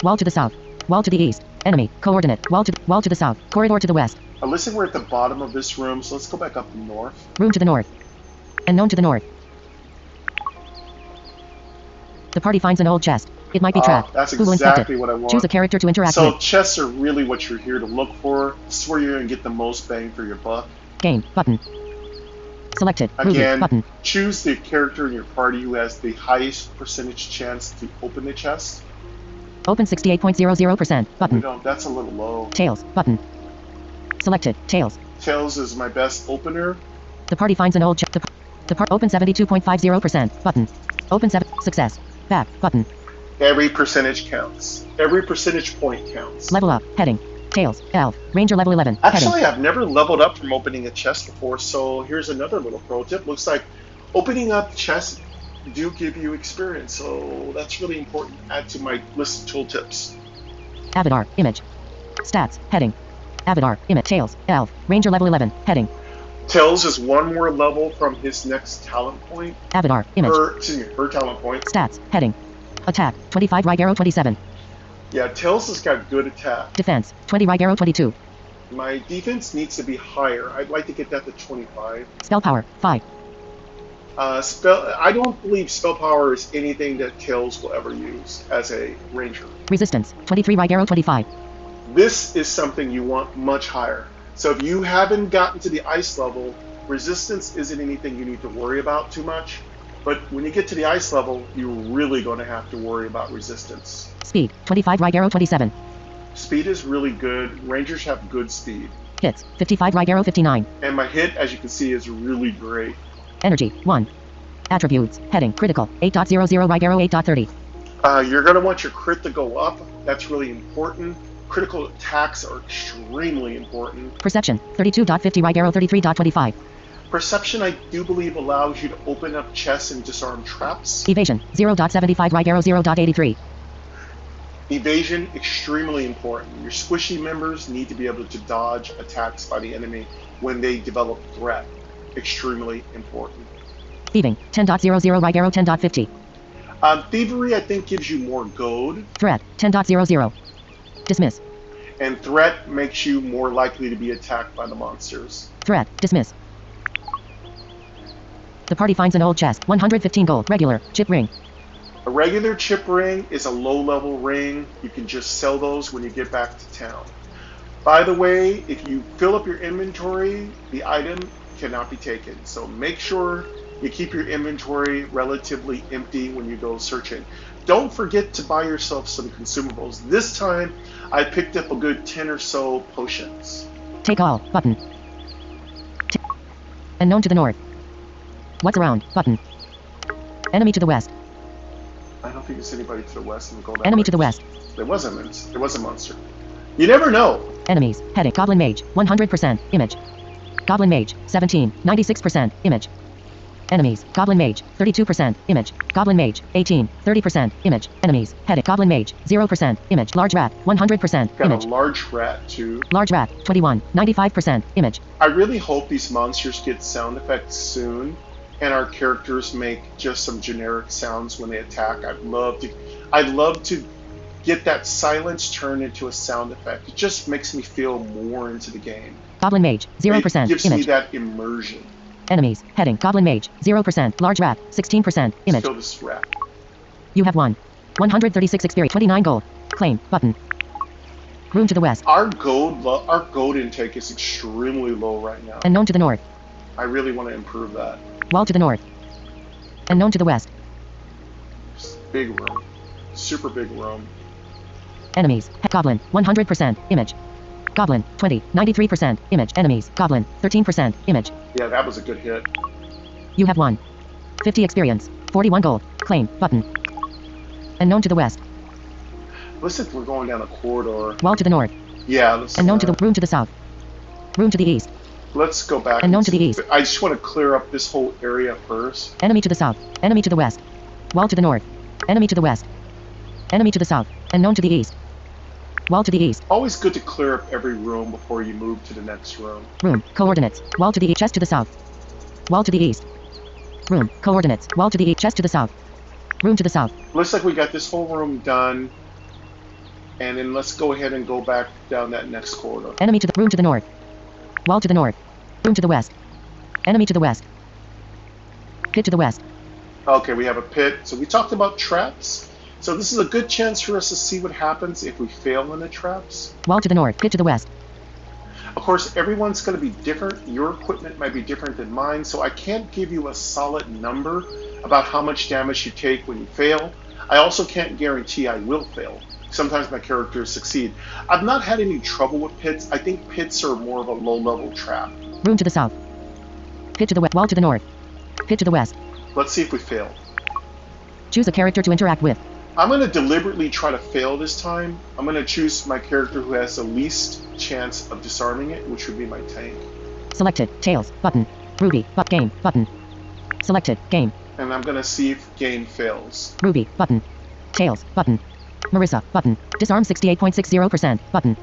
Wall to the south. Wall to the east. Enemy. Coordinate. Wall to the south. Corridor to the west. Listen, we're at the bottom of this room, so let's go back up north. Room to the north. Unknown to the north. The party finds an old chest. It might be trapped. That's Who will inspect exactly it? what I want. Choose a character to interact So with. chests are really what you're here to look for. This is where you're going to get the most bang for your buck. Game. Button. Selected. Movie. Again, Button. choose the character in your party who has the highest percentage chance to open the chest. Open 68.00%. Button. That's a little low. Tails. Button. Selected. Tails. Tails is my best opener. The party finds an old chest. Open 72.50%. Button. Open 7. Success. Back. Button. Every percentage counts. Every percentage point counts. Level up. Heading. Tails. Elf. Ranger level 11. Actually, Heading. I've never leveled up from opening a chest before, so here's another little pro tip. Looks like opening up chests do give you experience, so that's really important to add to my list of tooltips. Avatar. Image. Stats. Heading. Avatar. Image. Tails. Elf. Ranger level 11. Heading. Tails is one more level from his next talent point. Avatar. Image. Her talent point. Stats. Heading. Attack. 25 right arrow 27. Yeah, Tails has got good attack. Defense. 20 right arrow 22. My defense needs to be higher. I'd like to get that to 25. Spell power, 5. Spell. I don't believe spell power is anything that Tails will ever use as a ranger. Resistance, 23 right arrow, 25. This is something you want much higher. So if you haven't gotten to the ice level, resistance isn't anything you need to worry about too much. But when you get to the ice level, you're really going to have to worry about resistance. Speed, 25 right arrow, 27. Speed is really good. Rangers have good speed. Hits, 55 right arrow, 59. And my hit, as you can see, is really great. Energy, 1. Attributes, heading, critical, 8.00 right arrow, 8.30. You're going to want your crit to go up. That's really important. Critical attacks are extremely important. Perception, 32.50 right arrow, 33.25. Perception, I do believe, allows you to open up chests and disarm traps. Evasion, 0.75 right arrow, 0.83. Evasion, extremely important. Your squishy members need to be able to dodge attacks by the enemy when they develop threat. Extremely important. Thieving, 10.00 right arrow, 10.50. Thievery, I think, gives you more gold. Threat, 10.00. Dismiss. And threat makes you more likely to be attacked by the monsters. Threat, dismiss. The party finds an old chest, 115 gold, regular, chip ring. A regular chip ring is a low-level ring. You can just sell those when you get back to town. By the way, if you fill up your inventory, the item cannot be taken. So make sure you keep your inventory relatively empty when you go searching. Don't forget to buy yourself some consumables. This time, I picked up a good 10 or so potions. Take all, button. Unknown to the north. What's around, button. Enemy to the west. I don't think there's anybody to the west. And go that Enemy way. to the west. There was a monster. You never know. Enemies, heading, Goblin Mage, 100%, image. Goblin Mage, 17, 96%, image. Enemies, Goblin Mage, 32%, image. Goblin Mage, 18, 30%, image. Enemies, heading, Goblin Mage, 0%, image. Large Rat, 100%, Got image. a large rat too. Large Rat, 21, 95%, image. I really hope these monsters get sound effects soon, and our characters make just some generic sounds when they attack. I'd love to get that silence turned into a sound effect. It just makes me feel more into the game. Goblin Mage, 0%, It gives me image. that immersion. Enemies, heading, Goblin Mage, 0%, Large Rat, 16%, image. Kill this rat. You have won. 136 experience, 29 gold. Claim, button. Room to the west. Our gold intake is extremely low right now. Unknown to the north. I really want to improve that. Wall to the north. Unknown to the west. Big room. Super big room. Enemies, Goblin, 100%, image. Goblin, 20, 93%, image. Enemies, Goblin, 13%, image. Yeah, that was a good hit. You have won. 50 experience, 41 gold. Claim, button. Unknown to the west. Looks like we're going down a corridor. Wall to the north. Yeah, let's Unknown to the room to the south. Room to the east. Let's go back. Unknown to the east. I just want to clear up this whole area first. Enemy to the south. Enemy to the west. Wall to the north. Enemy to the west. Enemy to the south. Unknown to the east. Wall to the east. Always good to clear up every room before you move to the next room. Room. Coordinates. Wall to the east. Chest to the south. Wall to the east. Room. Coordinates. Wall to the east. Chest to the south. Room to the south. Looks like we got this whole room done. And then let's go ahead and go back down that next corridor. Enemy to the room to the north. Wall to the north. Room to the west. Enemy to the west. Pit to the west. Okay, we have a pit. So we talked about traps. So this is a good chance for us to see what happens if we fail in the traps. Wall to the north. Pit to the west. Of course, everyone's going to be different. Your equipment might be different than mine, so I can't give you a solid number about how much damage you take when you fail. I also can't guarantee I will fail. Sometimes my characters succeed. I've not had any trouble with pits. I think pits are more of a low-level trap. Room to the south. Pit to the west. Wall to the north. Pit to the west. Let's see if we fail. Choose a character to interact with. I'm going to deliberately try to fail this time. I'm going to choose my character who has the least chance of disarming it, which would be my tank. Selected. Tails. Button. Ruby. Game. Button. Selected. Game. And I'm going to see if game fails. Ruby. Button. Tails. Button. Marissa. Button. Disarm 68.60%. Button.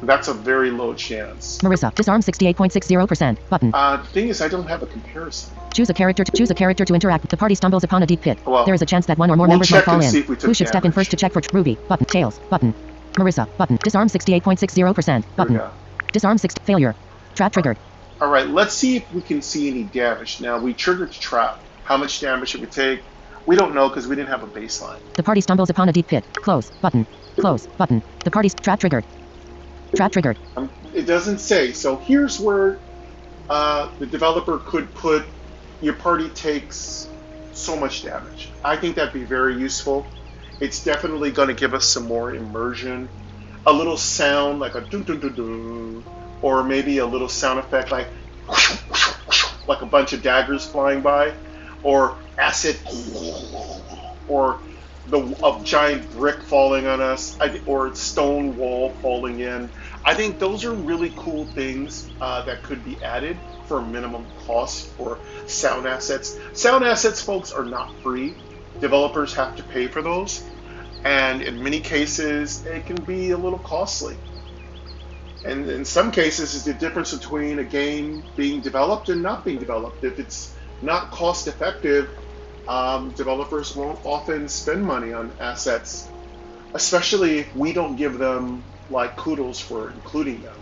That's a very low chance. Marissa. Disarm 68.60%. Button. The thing is, I don't have a comparison. Choose a character to interact with. The party stumbles upon a deep pit. Well, there is a chance that one or more we'll members might check fall and in. see if we took Who should step in damage. first to check for Ruby? Button. Tails. Button. Marissa. Button. Disarm 68.60%. Button. Here Disarm 6. Failure. Trap triggered. All right, let's see if we can see any damage. Now, we triggered the trap. How much damage should we take? We don't know because we didn't have a baseline. The party stumbles upon a deep pit. Close. Button. Close. Button. The party's trap triggered. Trap triggered. It doesn't say. So here's where the developer could put your party takes so much damage. I think that'd be very useful. It's definitely going to give us some more immersion. A little sound like a doo doo doo doo, or maybe a little sound effect like a bunch of daggers flying by, or acid, or a giant brick falling on us, or stone wall falling in. I think those are really cool things that could be added for a minimum cost for sound assets. Sound assets, folks, are not free. Developers have to pay for those, and in many cases, it can be a little costly. And in some cases, it's the difference between a game being developed and not being developed. If it's not cost effective, developers won't often spend money on assets, especially if we don't give them like kudos for including them.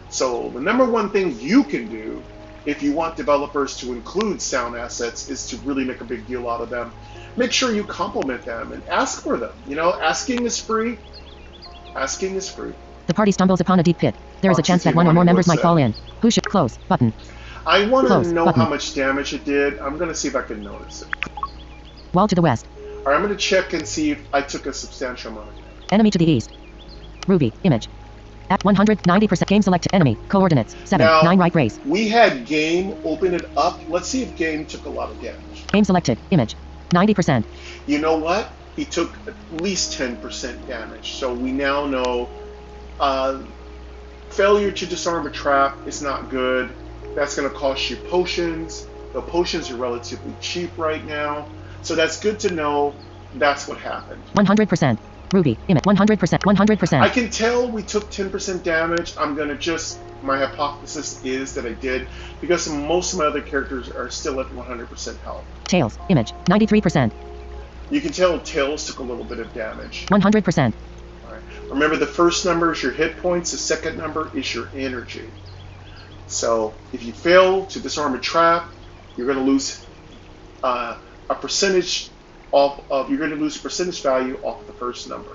So the number one thing you can do if you want developers to include sound assets is to really make a big deal out of them. Make sure you compliment them and ask for them. You know, asking is free. Asking is free. The party stumbles upon a deep pit. There is a chance that one or more members might fall in. Who should close? Button. I want to know button. how much damage it did. I'm going to see if I can notice it. Wall to the west. All right, I'm going to check and see if I took a substantial amount of damage. Enemy to the east. Ruby. Image. At 190%. Game select enemy. Coordinates. 7. Now, 9 right raise. We had game open it up. Let's see if game took a lot of damage. Game selected. Image. 90%. You know what? He took at least 10% damage. So we now know failure to disarm a trap is not good. That's going to cost you potions. The potions are relatively cheap right now. So that's good to know. That's what happened. 100%. Ruby. Image. 100%. 100%. I can tell we took 10% damage. I'm going to my hypothesis is that I did, because most of my other characters are still at 100% health. Tails. Image. 93%. You can tell Tails took a little bit of damage. 100%. All right. Remember, the first number is your hit points. The second number is your energy. So if you fail to disarm a trap, you're going to lose a percentage you're going to lose a percentage value off the first number.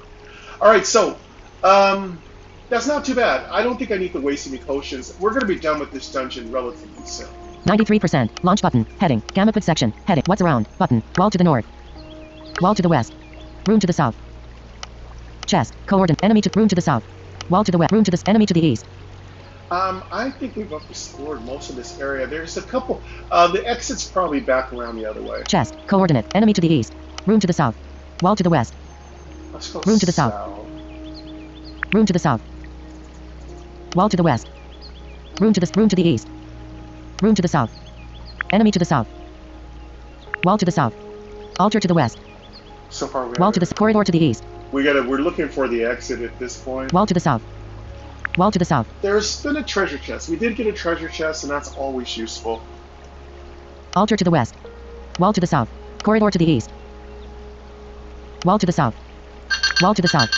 All right, so that's not too bad. I don't think I need to waste any potions. We're going to be done with this dungeon relatively soon. 93%. Launch button. Heading. Gamma pit section. Heading. What's around? Button. Wall to the north. Wall to the west. Room to the south. Chest. Coordinate. Enemy to room to the south. Wall to the west. Room to the enemy to the east. I think we've explored most of this area. There's a couple. The exit's probably back around the other way. Chest. Coordinate. Enemy to the east. Room to the south. Wall to the west. Let's go Room to the south. Room to the south. Wall to the west. Room to the east. Room to the south. Enemy to the south. Wall to the south. Altar to the west. So far, Wall to the corridor to the east. We're looking for the exit at this point. Wall to the south. Wall to the south. There's been a treasure chest. We did get a treasure chest, and that's always useful. Altar to the west. Wall to the south. Corridor to the east. Wall to the south. Wall to the south.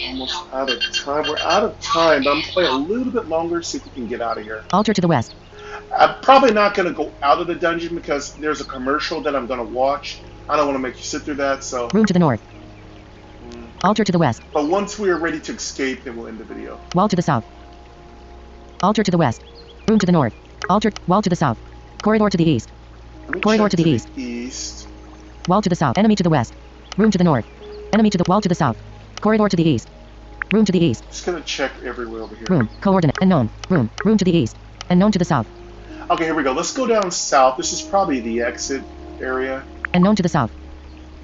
Almost out of time. We're out of time, but I'm playing a little bit longer, see if we can get out of here. Altar to the west. I'm probably not going to go out of the dungeon because there's a commercial that I'm going to watch. I don't want to make you sit through that, so... Room to the north. Altar to the west. But once we are ready to escape, then we'll end the video. Wall to the south. Altar to the west. Room to the north. Altar. Wall to the south. Corridor to the east. Corridor to the east. Wall to the south. Enemy to the west. Room to the north. Enemy to the wall to the south. Corridor to the east. Room to the east. Just gonna check everywhere over here. Room. Coordinate. Unknown. Room. Room to the east. Unknown to the south. Okay, here we go. Let's go down south. This is probably the exit area. Unknown to the south.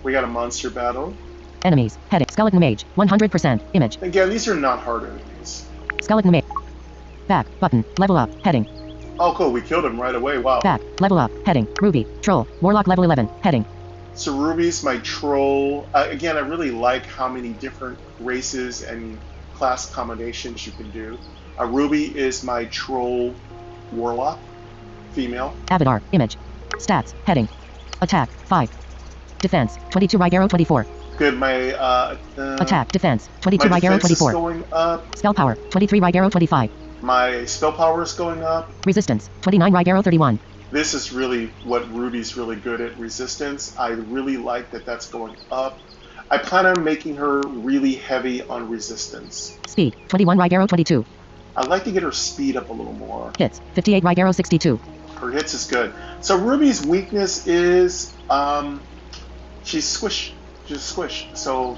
We got a monster battle. Enemies. Heading. Skeleton mage. 100%. Image. Again, these are not hard enemies. Skeleton mage. Back. Button. Level up. Heading. Oh, cool. We killed him right away. Wow. Back. Level up. Heading. Ruby. Troll. Warlock level 11. Heading. So Ruby's my troll. Again, I really like how many different races and class combinations you can do. Ruby is my troll warlock. Female. Avatar. Image. Stats. Heading. Attack. 5. Defense. 22 right arrow 24. Good. My attack. Defense. 22 right arrow 24. Going up. Spell power. 23 right arrow 25. My spell power is going up. Resistance, 29 right arrow 31. This is really what Ruby's really good at, resistance. I really like that that's going up. I plan on making her really heavy on resistance. Speed, 21 right arrow 22. I'd like to get her speed up a little more. Hits, 58 right arrow 62. Her hits is good. So Ruby's weakness is she's squish. She's squish. So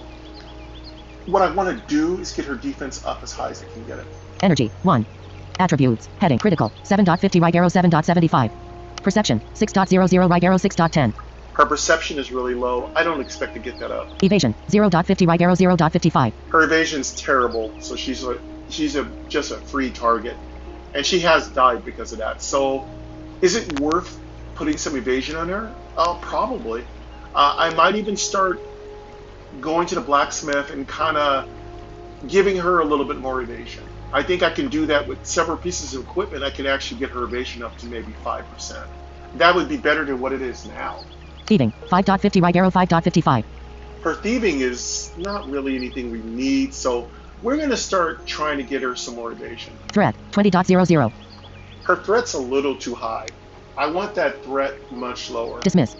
what I want to do is get her defense up as high as I can get it. Energy, 1. Attributes, heading, critical, 7.50 right arrow 7.75. Perception, 6.00 right arrow 6.10. Her perception is really low. I don't expect to get that up. Evasion, 0.50 right arrow 0.55. Her evasion's terrible, so she's just a free target. And she has died because of that. So is it worth putting some evasion on her? Probably. I might even start going to the blacksmith and kind of giving her a little bit more evasion. I think I can do that with several pieces of equipment. I can actually get her evasion up to maybe 5%. That would be better than what it is now. Thieving, 5.50 right arrow 5.55. Her thieving is not really anything we need, so we're going to start trying to get her some more evasion. Threat, 20.00. Her threat's a little too high. I want that threat much lower. Dismiss.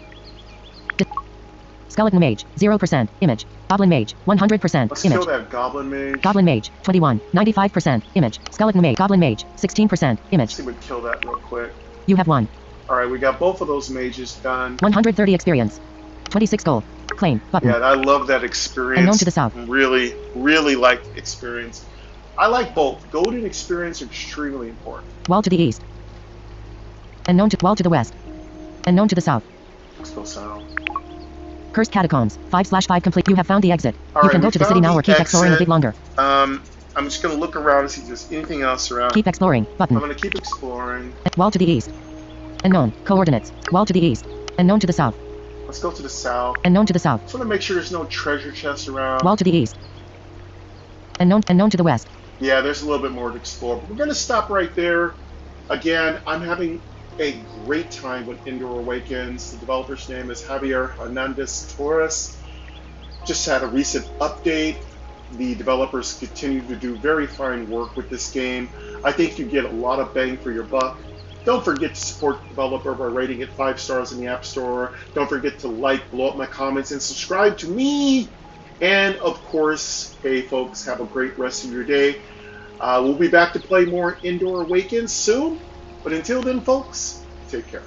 Skeleton Mage, 0%. Image. Goblin Mage, 100%. Let's Image. kill that Goblin Mage. Goblin Mage, 21. 95%. Image. Skeleton Mage. Goblin Mage, 16%. Image. Let's see if we can kill that real quick. You have won. Alright, we got both of those mages done. 130 experience. 26 gold. Claim. Button. Yeah, I love that experience. Unknown to the south. Really, really like experience. I like both. Gold and experience are extremely important. Wall to the east. Unknown to wall to the west. Unknown to the south. Let's go south. Cursed Catacombs. 5/5 complete. You have found the exit. All You right, can go we to the city found now the or keep exploring a exit. bit longer. I'm just going to look around and see if there's anything else around. Keep exploring. I'm Button. going to keep exploring. Wall to the east. Unknown. Coordinates. Wall to the east. Unknown to the south. Let's go to the south. Unknown to the south. Just want to make sure there's no treasure chests around. Wall to the east. Unknown to the west. Yeah, there's a little bit more to explore. But we're going to stop right there. Again, I'm having a great time with Endor Awakens. The developer's name is Javier Hernandez Torres. Just had a recent update. The developers continue to do very fine work with this game. I think you get a lot of bang for your buck. Don't forget to support the developer by rating it 5 stars in the App Store. Don't forget to like, blow up my comments, and subscribe to me. And of course, hey folks, have a great rest of your day. We'll be back to play more Endor Awakens soon. But until then, folks, take care.